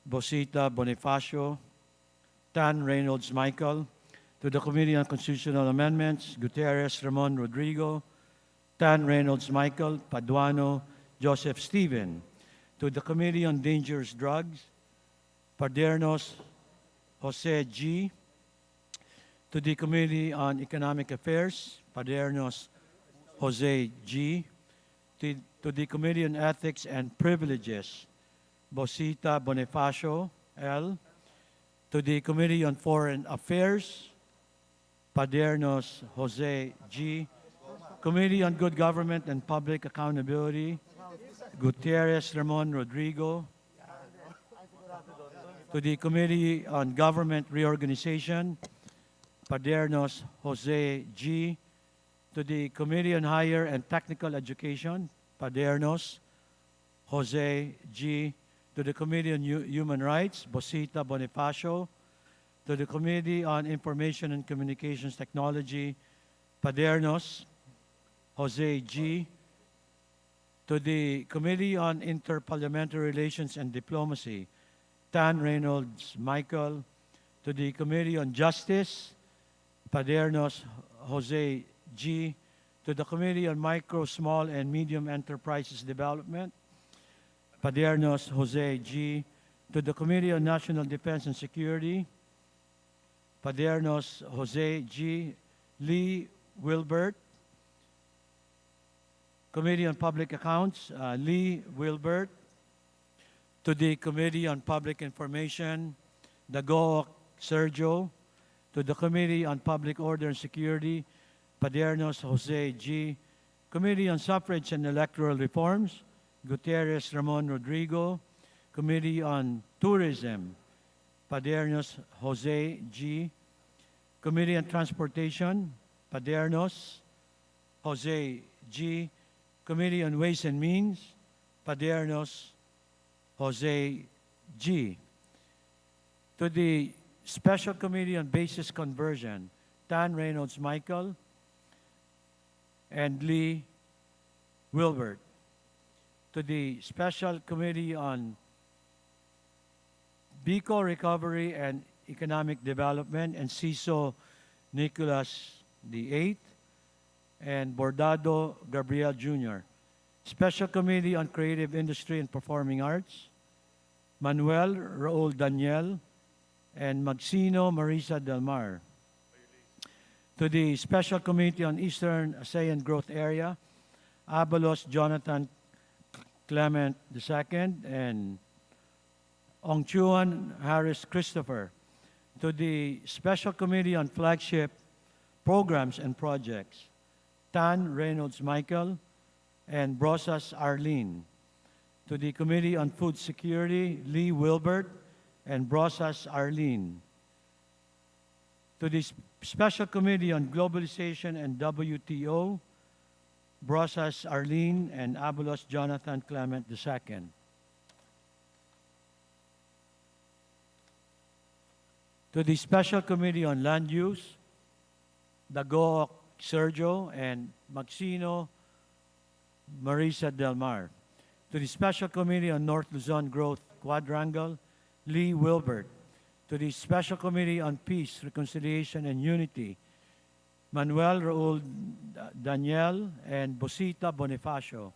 Bosita Bonifacio, Tan Reynolds Michael. To the Committee on Constitutional Amendments, Gutierrez Ramon Rodrigo, Tan Reynolds Michael, Paduano Joseph Stephen. To the Committee on Dangerous Drugs, Padiernos Jose G. To the Committee on Economic Affairs, Padiernos Jose G. To the Committee on Ethics and Privileges, Bosita Bonifacio L. To the Committee on Foreign Affairs, Padiernos Jose G. Committee on Good Government and Public Accountability, Gutierrez Ramon Rodrigo. To the Committee on Government Reorganization, Padiernos Jose G. To the Committee on Higher and Technical Education, Padiernos Jose G. To the Committee on Human Rights, Bosita Bonifacio. To the Committee on Information and Communications Technology, Padiernos Jose G. To the Committee on Interparliamentary Relations and Diplomacy, Tan Reynolds Michael. To the Committee on Justice, Padiernos Jose G. To the Committee on Micro, Small, and Medium Enterprises Development, Padiernos Jose G. To the Committee on National Defense and Security, Padiernos Jose G. Lee Wilbert. Committee on Public Accounts, Lee Wilbert. To the Committee on Public Information, Dagoc Sergio. To the Committee on Public Order and Security, Padiernos Jose G. Committee on Suffrage and Electoral Reforms, Gutierrez Ramon Rodrigo. Committee on Tourism, Padiernos Jose G. Committee on Transportation, Padiernos Jose G. Committee on Ways and Means, Padiernos Jose G. To the Special Committee on Basis Conversion, Tan Reynolds Michael and Lee Wilbert. To the Special Committee on Bicol Recovery and Economic Development, and CISO Nicolas VIII and Bordado Gabriel Jr. Special Committee on Creative Industry and Performing Arts, Manuel Raul Daniel and Magsino Marisa Del Mar. To the Special Committee on Eastern ASEAN Growth Area, Abalos Jonathan Clement II, and Ong Chuan Harris Christopher. To the Special Committee on Flagship Programs and Projects, Tan Reynolds Michael and Brosas Arlene. To the Committee on Food Security, Lee Wilbert and Brosas Arlene. To the Special Committee on Globalization and WTO, Brosas Arlene and Abalos Jonathan Clement II. To the Special Committee on Land Use, Dagoc Sergio and Maxino Marisa Del Mar. To the Special Committee on North Luzon Growth Quadrangle, Lee Wilbert. To the Special Committee on Peace, Reconciliation, and Unity, Manuel Raul Daniel and Bosita Bonifacio.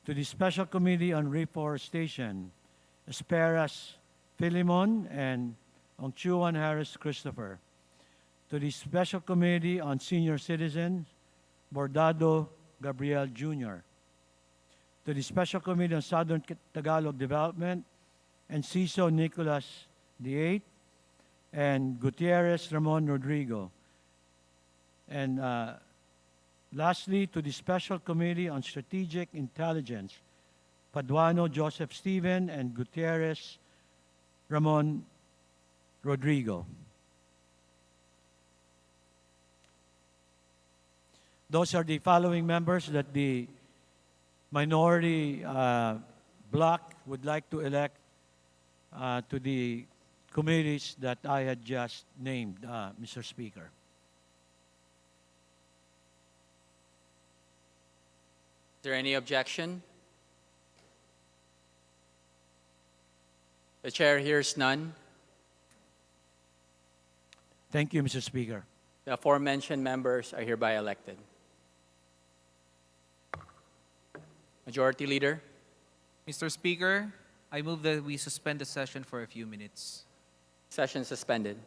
To the Special Committee on Reforestation, Esperas Philemon and Ong Chuan Harris Christopher. To the Special Committee on Senior Citizens, Bordado Gabriel Jr. To the Special Committee on Southern Tagalog Development, Enciso Nicolas VIII and Gutierrez Ramon Rodrigo. And lastly, to the Special Committee on Strategic Intelligence, Paduano Joseph Stephen and Gutierrez Ramon Rodrigo. Those are the following members that the minority bloc would like to elect to the committees that I had just named, Mr. Speaker. Is there any objection? The chair hears none. Thank you, Mr. Speaker. The aforementioned members are hereby elected. Majority Leader. Mr. Speaker, I move that we suspend the session for a few minutes. Session suspended.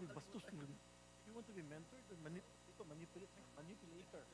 bastos. You want to be mentored? Manipulator.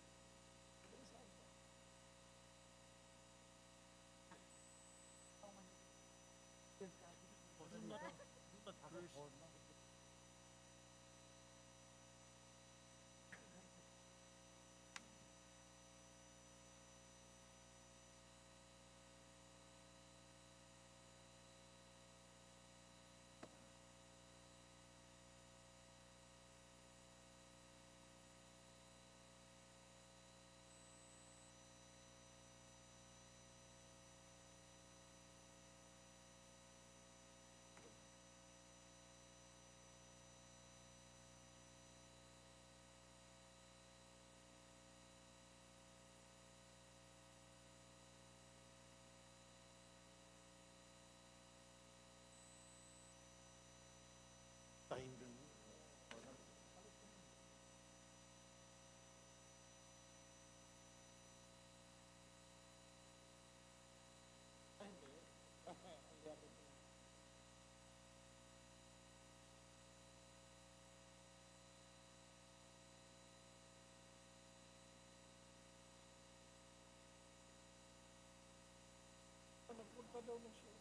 Nagpunta daw ng siya.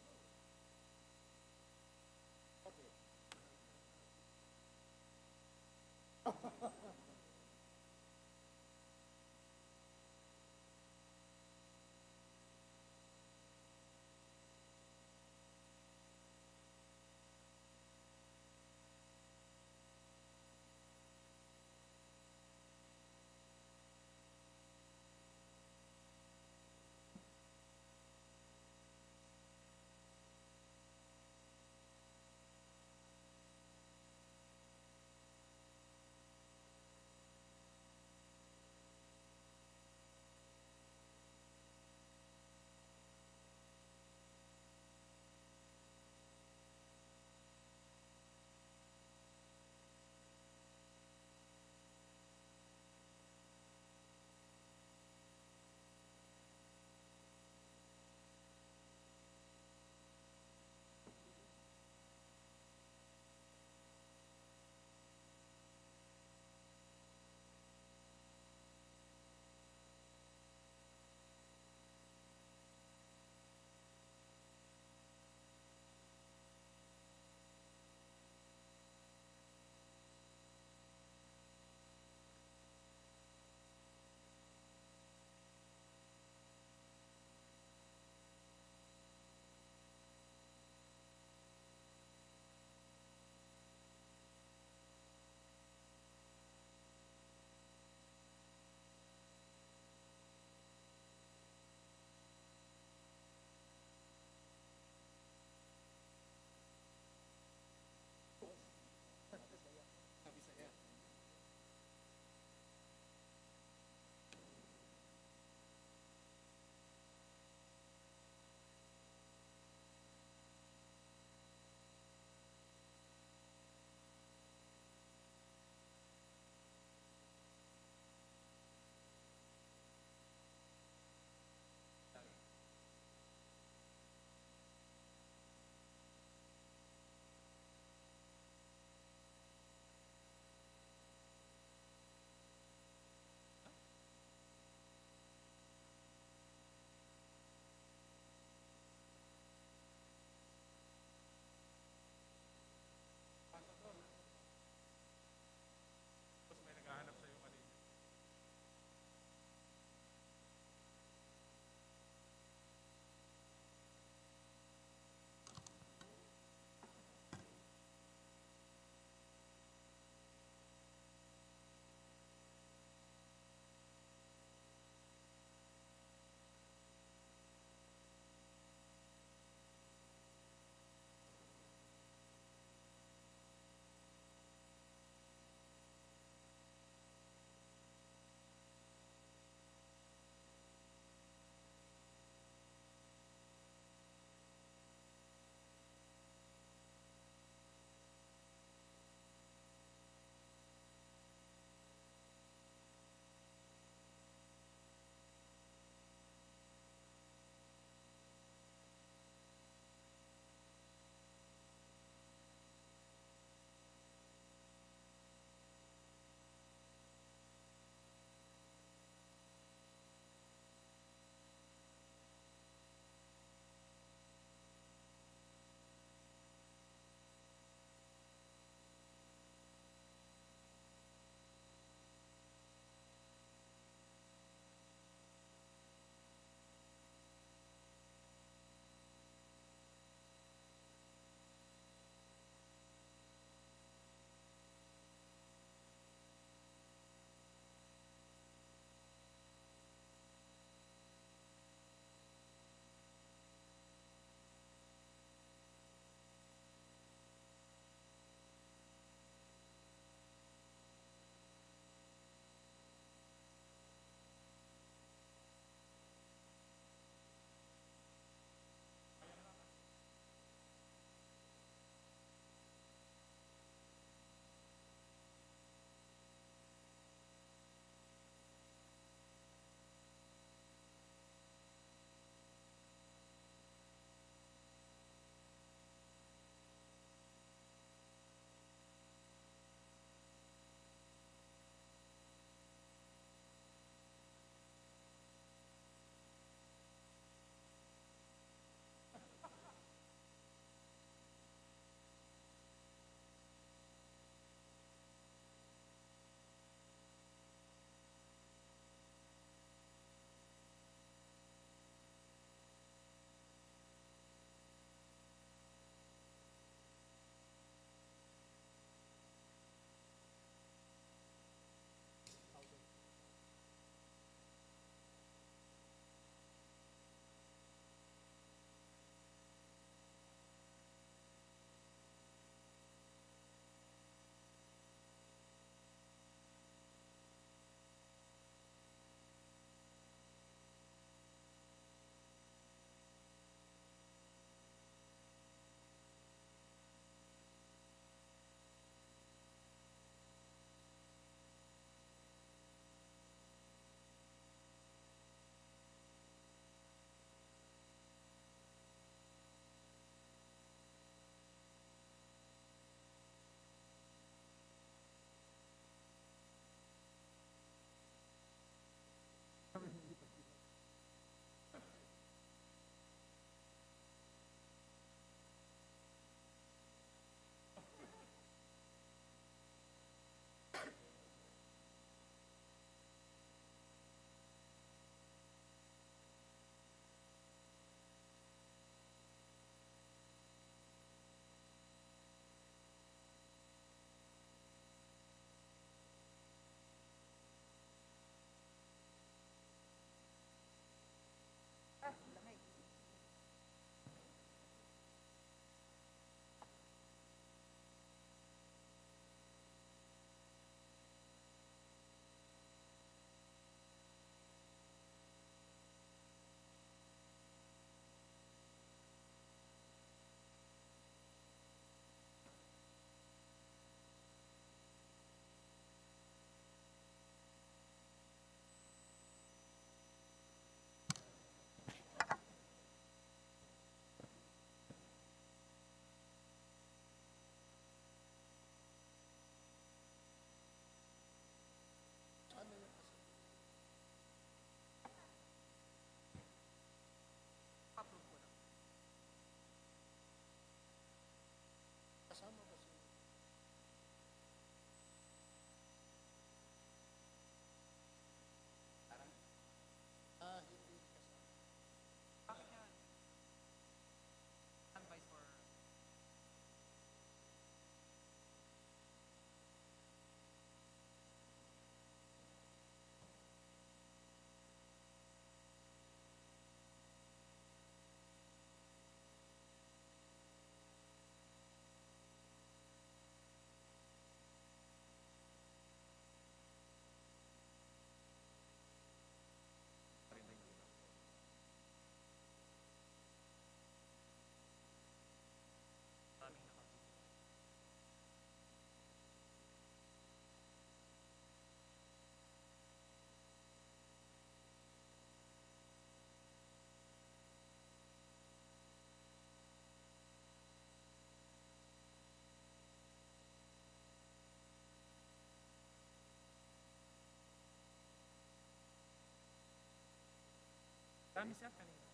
Marami sir kanina.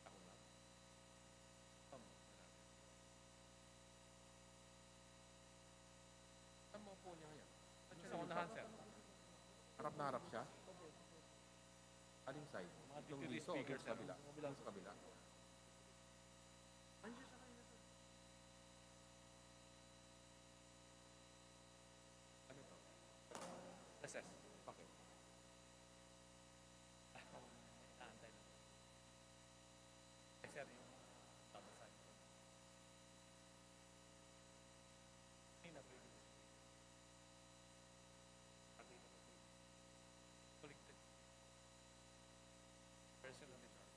Ako lang. Saan mo po niya ngayon? Sa unahan sir. Harap na harap siya? Aling side? Yung Deputy dito o Speaker, sa sir. kabila? Yung sa kabila? Ano to? Recess. Okay. Aantay lang. Sir, yung babasag. Ay, nabili. Collected. Personal charge.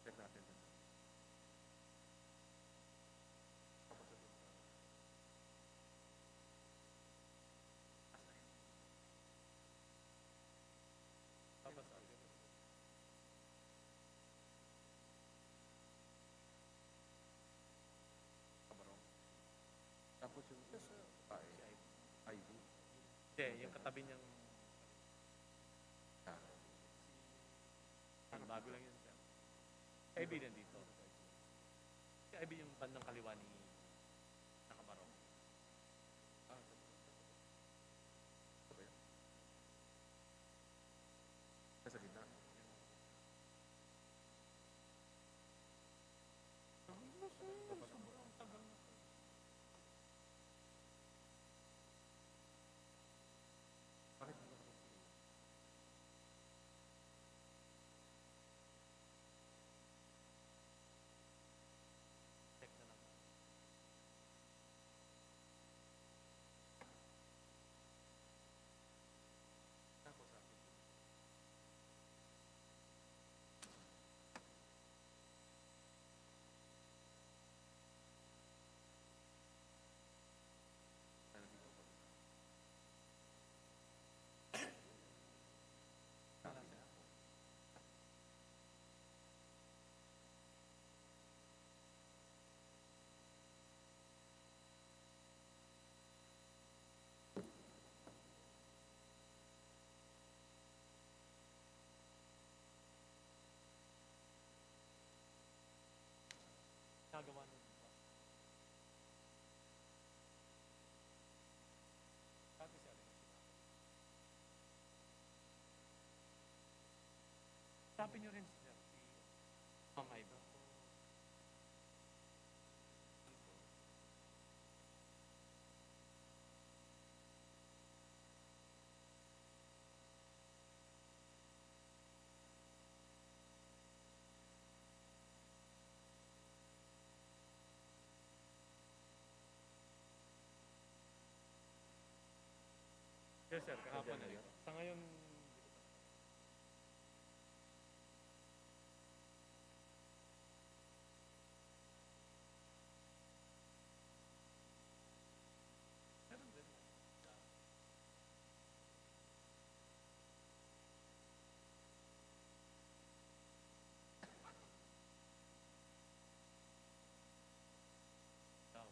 Check natin. Babasag. Kabarong. Tapos yung ID. Hindi, yung katabi niyang bago lang yun sir. Kaibigan dito. Kaibigan yung bandang kaliwa ni Nakabarong. Nasa gitna. Bakit? Check na lang. Ako sa akin. Ano dito po? Nagawa nun. Pati sir. Sabi niyo rin sir, si Ma'am Iva. Yes sir, kahapon na rin. Sa ngayon, meron din. Daw.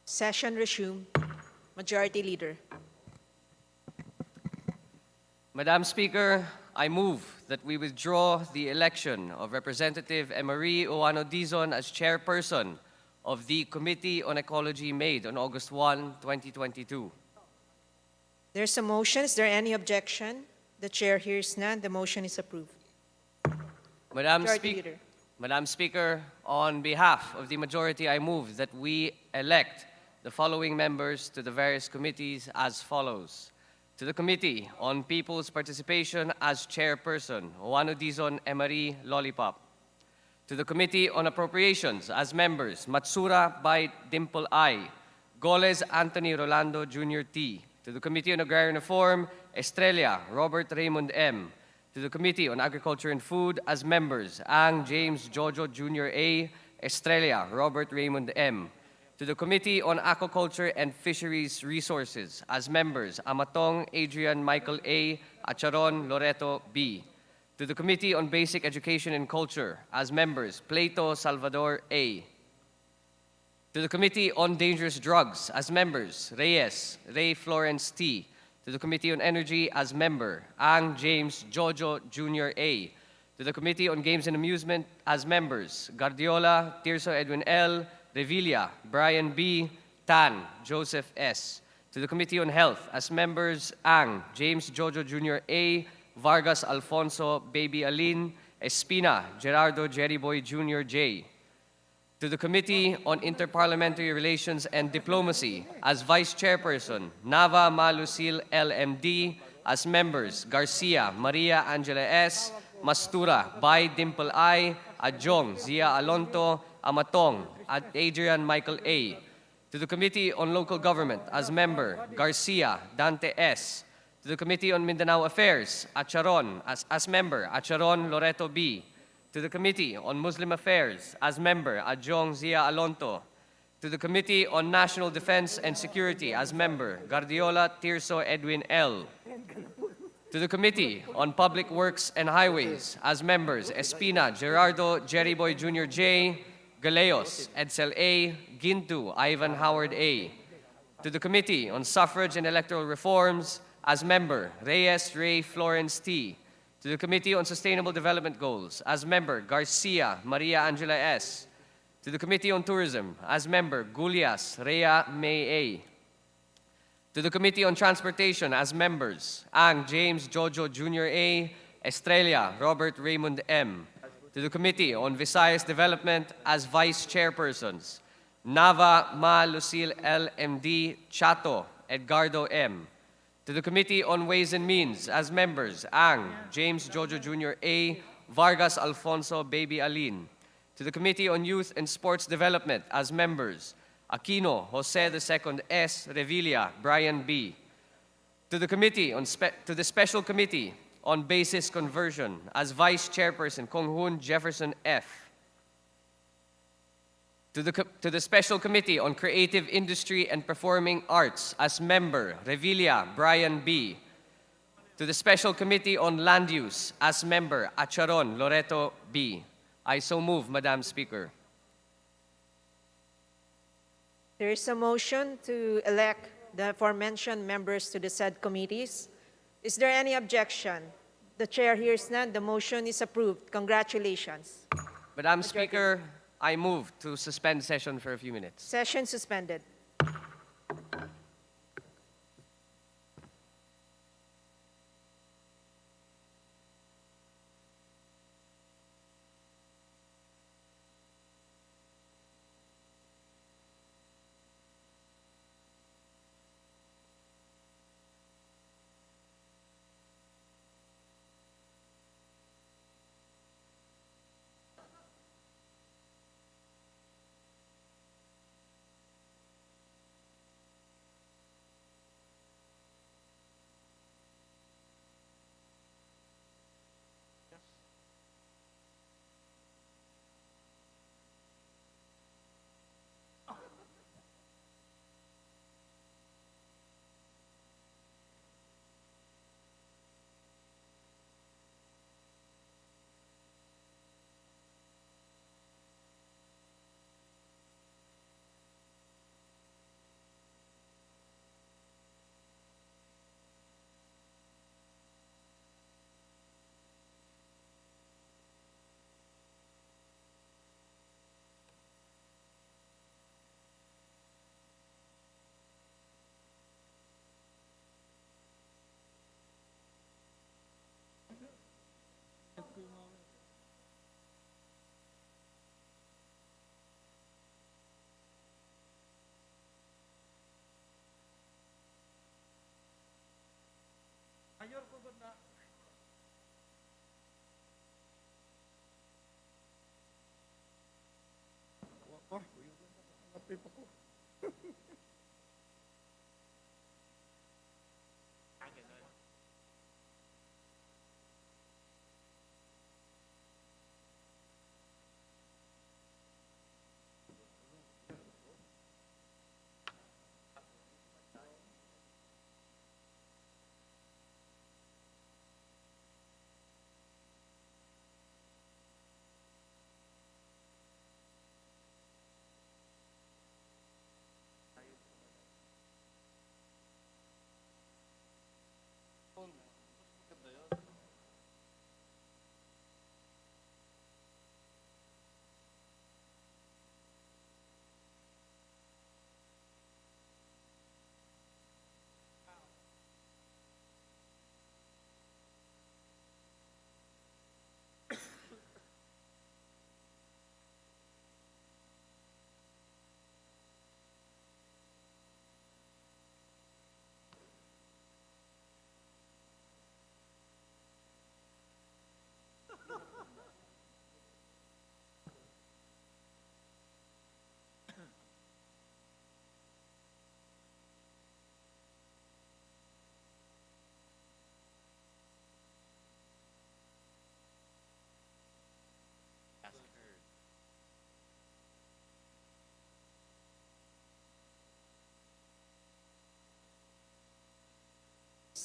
Session resumed. Majority Leader. Madam Speaker, I move that we withdraw the election of Representative Emery Oano Dizon as chairperson of the Committee on Ecology made on August 1, 2022. There's a motion. Is there any objection? The chair hears none. The motion is approved. Majority Leader. Madam Speaker, on behalf of the majority, I move that we elect the following members to the various committees as follows. To the Committee on People's Participation as chairperson, Oano Dizon Emery Lollipop. To the Committee on Appropriations as members, Matsura by Dimple I, Goles Anthony Rolando Jr. T. To the Committee on Agrarian Reform, Estrella Robert Raymond M. To the Committee on Agriculture and Food as members, Ang James Jojo Jr. A, Estrella Robert Raymond M. To the Committee on Aquaculture and Fisheries Resources as members, Amatong Adrian Michael A, Acharon Loreto B. To the Committee on Basic Education and Culture as members, Plato Salvador A. To the Committee on Dangerous Drugs as members, Reyes Ray Florence T. To the Committee on Energy as member, Ang James Jojo Jr. A. To the Committee on Games and Amusement as members, Guardiola Tirso Edwin L. Revilla Brian B. Tan Joseph S. To the Committee on Health as members, Ang James Jojo Jr. A. Vargas Alfonso Baby Alin Espina Gerardo Jerryboy Jr. J. To the Committee on Interparliamentary Relations and Diplomacy as Vice Chairperson, Nava Malusil LMD. As members, Garcia Maria Angela S. Mastura by Dimple I. Adjong Zia Alonto Amatong Adrian Michael A. To the Committee on Local Government as member, Garcia Dante S. To the Committee on Mindanao Affairs, Acharon as member, Acharon Loreto B. To the Committee on Muslim Affairs as member, Adjong Zia Alonto. To the Committee on National Defense and Security as member, Guardiola Tirso Edwin L. To the Committee on Public Works and Highways as members, Espina Gerardo Jerryboy Jr. J. Galeos Edsel A. Gintu Ivan Howard A. To the Committee on Suffrage and Electoral Reforms as member, Reyes Ray Florence T. To the Committee on Sustainable Development Goals as member, Garcia Maria Angela S. To the Committee on Tourism as member, Gulias Rhea May A. To the Committee on Transportation as members, Ang James Jojo Jr. A. Estrella Robert Raymond M. To the Committee on Visayas Development as Vice Chairpersons, Nava Ma Lucille L. M.D. Chato Edgardo M. To the Committee on Ways and Means as members, Ang James Jojo Jr. A. Vargas Alfonso Baby Alin. To the Committee on Youth and Sports Development as members, Aquino Jose II S. Revilla Brian B. To the Committee on to the Special Committee on Basis Conversion as Vice Chairperson, Konghun Jefferson F. To the Special Committee on Creative Industry and Performing Arts as member, Revilla Brian B. To the Special Committee on Land Use as member, Acharon Loreto B. I so move, Madam Speaker. There is a motion to elect the aforementioned members to the said committees. Is there any objection? The chair hears none. The motion is approved. Congratulations. Madam Speaker, I move to suspend session for a few minutes. Session suspended.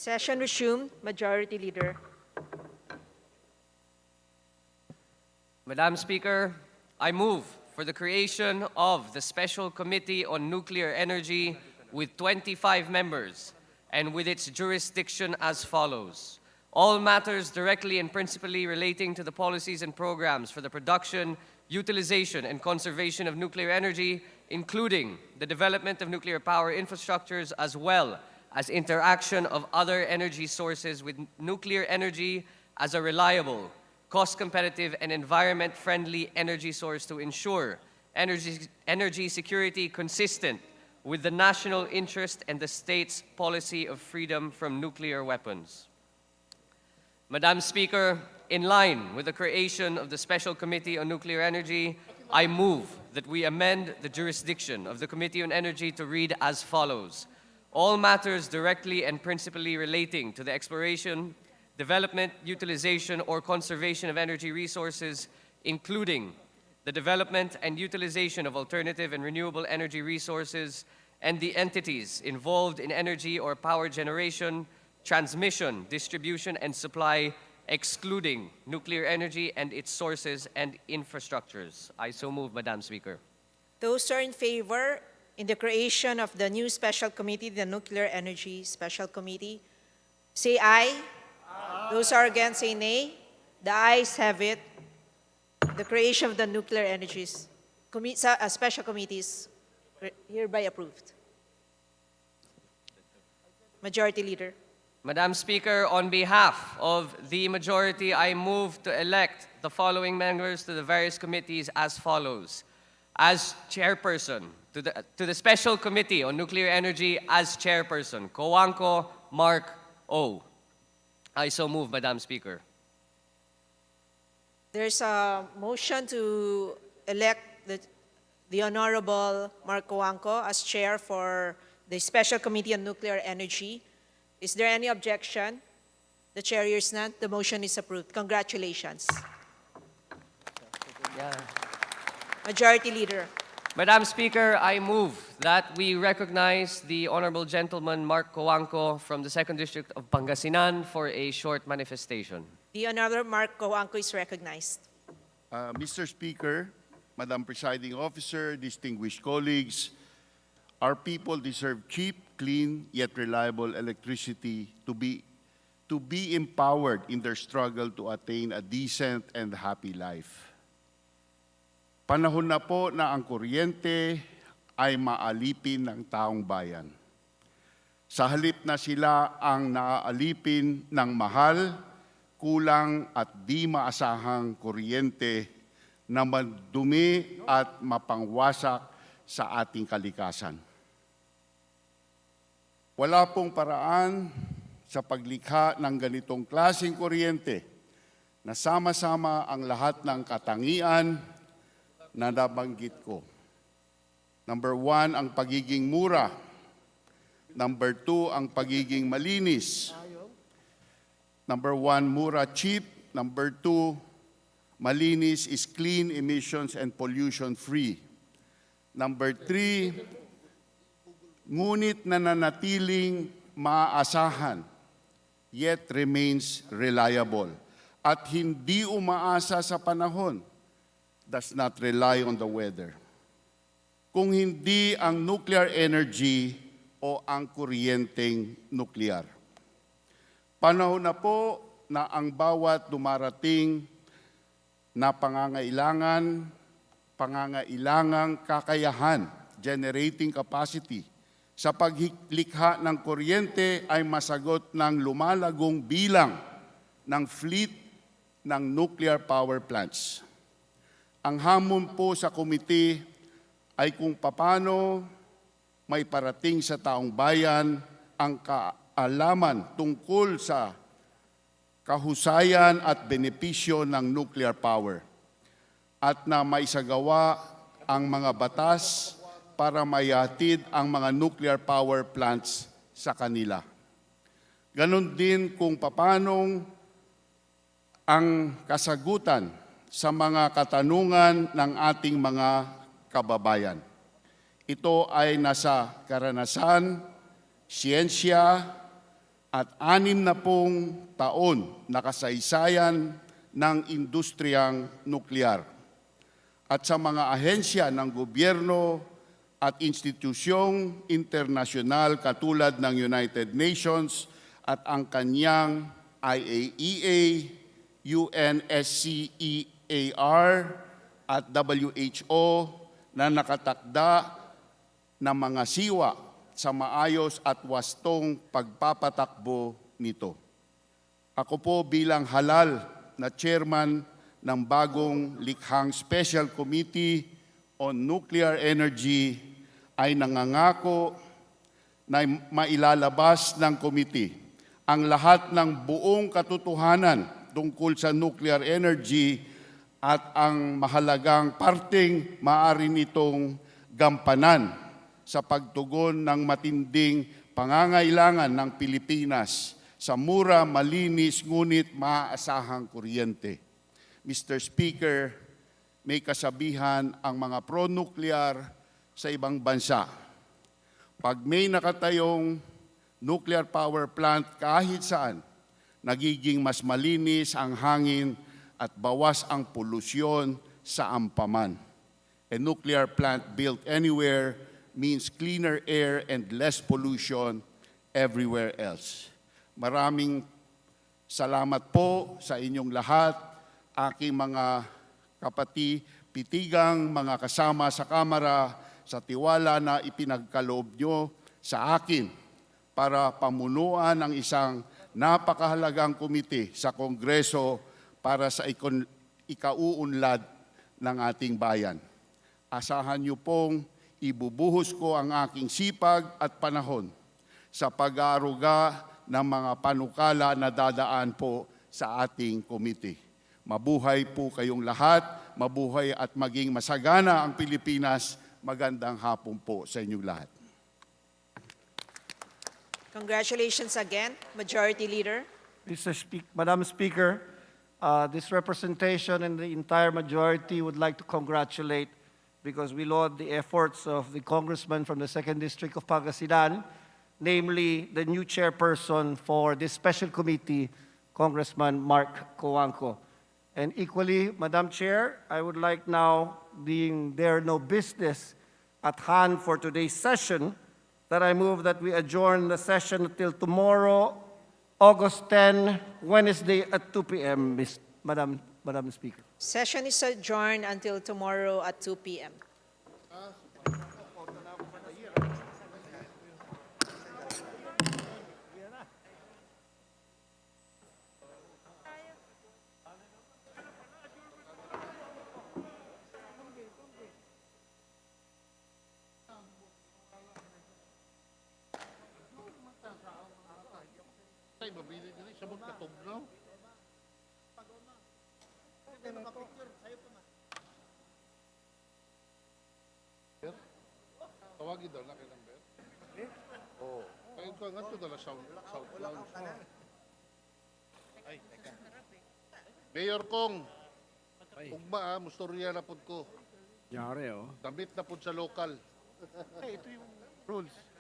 Session resumed. Majority Leader. Madam Speaker, I move for the creation of the Special Committee on Nuclear Energy with 25 members and with its jurisdiction as follows. All matters directly and principally relating to the policies and programs for the production, utilization, and conservation of nuclear energy, including the development of nuclear power infrastructures as well as interaction of other energy sources with nuclear energy as a reliable, cost-competitive, and environment-friendly energy source to ensure energy security consistent with the national interest and the state's policy of freedom from nuclear weapons. Madam Speaker, in line with the creation of the Special Committee on Nuclear Energy, I move that we amend the jurisdiction of the Committee on Energy to read as follows. All matters directly and principally relating to the exploration, development, utilization, or conservation of energy resources, including the development and utilization of alternative and renewable energy resources, and the entities involved in energy or power generation, transmission, distribution, and supply, excluding nuclear energy and its sources and infrastructures. I so move, Madam Speaker. Those who are in favor in the creation of the new Special Committee, the Nuclear Energy Special Committee, say aye. Those who are against, say nay. The ayes have it. The creation of the Nuclear Energy Special Committees hereby approved. Majority Leader. Madam Speaker, on behalf of the majority, I move to elect the following members to the various committees as follows. As chairperson, to the Special Committee on Nuclear Energy as chairperson, Cojuangco Mark O. I so move, Madam Speaker. There's a motion to elect the Honorable Mark Cojuangco as chair for the Special Committee on Nuclear Energy. Is there any objection? The chair hears none. The motion is approved. Congratulations. Yeah. Majority Leader. Madam Speaker, I move that we recognize the Honorable Gentleman Mark Cojuangco from the 2nd District of Pangasinan for a short manifestation. The Honorable Mark Cojuangco is recognized. Mr. Speaker, Madam Presiding Officer, distinguished colleagues, our people deserve cheap, clean, yet reliable electricity to be empowered in their struggle to attain a decent and happy life. Panahon na po na ang kuryente ay maalipin ng taong bayan. Sa halip na sila ang naaalipin ng mahal, kulang at di maasahang kuryente na madumi at mapangwasak sa ating kalikasan. Wala pong paraan sa paglikha ng ganitong klaseng kuryente na sama-sama ang lahat ng katangian na nabanggit ko. Number 1, ang pagiging mura. Number 2, ang pagiging malinis. Number 1, mura, cheap. Number 2, malinis is clean, emissions, and pollution-free. Number 3, ngunit nananatiling maaasahan, yet remains reliable. At hindi umaasa sa panahon, does not rely on the weather. Kung hindi ang nuclear energy o ang kuryenteng nuklear. Panahon na po na ang bawat dumarating na pangangailangang kakayahan, generating capacity, sa paglikha ng kuryente ay masagot ng lumalagong bilang ng fleet ng nuclear power plants. Ang hamon po sa komite ay kung paano may parating sa taong bayan ang kaalaman tungkol sa kahusayan at benepisyo ng nuclear power at na maisagawa ang mga batas para mayatid ang mga nuclear power plants sa kanila. Ganon din kung papanong ang kasagutan sa mga katanungan ng ating mga kababayan. Ito ay nasa karanasan, siyensya, at 60 taon na kasaysayan ng industriyang nuklear. At sa mga ahensya ng gobyerno at institusyong internasyonal katulad ng United Nations at ang kanyang IAEA, UNSCEAR at WHO na nakatakda ng mga siwa sa maayos at wastong pagpapatakbo nito. Ako po bilang halal na chairman ng bagong likhang Special Committee on Nuclear Energy ay nangangako na mailalabas ng committee ang lahat ng buong katotohanan tungkol sa nuclear energy at ang mahalagang parteng maaari nitong gampanan sa pagtugon ng matinding pangangailangan ng Pilipinas sa mura, malinis, ngunit maaasahang kuryente. Mr. Speaker, may kasabihan ang mga pro-nuclear sa ibang bansa. Pag may nakatayong nuclear power plant kahit saan, nagiging mas malinis ang hangin at bawas ang polusyon sa ampaman. A nuclear plant built anywhere means cleaner air and less pollution everywhere else. Maraming salamat po sa inyong lahat, aking mga kapatitigang mga kasama sa Kamara, sa tiwala na ipinagkaloob nyo sa akin para pamunuan ang isang napakahalagang komite sa Kongreso para sa ikauunlad ng ating bayan. Asahan niyo pong ibubuhos ko ang aking sipag at panahon sa pag-aaruga ng mga panukala na dadaan po sa ating komite. Mabuhay po kayong lahat, mabuhay at maging masagana ang Pilipinas. Magandang hapon po sa inyong lahat. Congratulations again, Majority Leader. Madam Speaker, this representation and the entire majority would like to congratulate because we laud the efforts of the congressman from the 2nd District of Pangasinan, namely the new chairperson for this special committee, Congressman Mark Coangco. And equally, Madam Chair, I would like now, being there no business at hand for today's session, that I move that we adjourn the session until tomorrow, August 10, Wednesday at 2 p.m., Madam Speaker. Session is adjourned until tomorrow at 2 p.m. Tawagin daw na kay number. Oo. Ayun ko nga ito dala South Lounge. Ay, teka. Mayor Kong, ugma mustorya na pod ko. Yari, oh. Damit na pod sa local. Ito yung rules.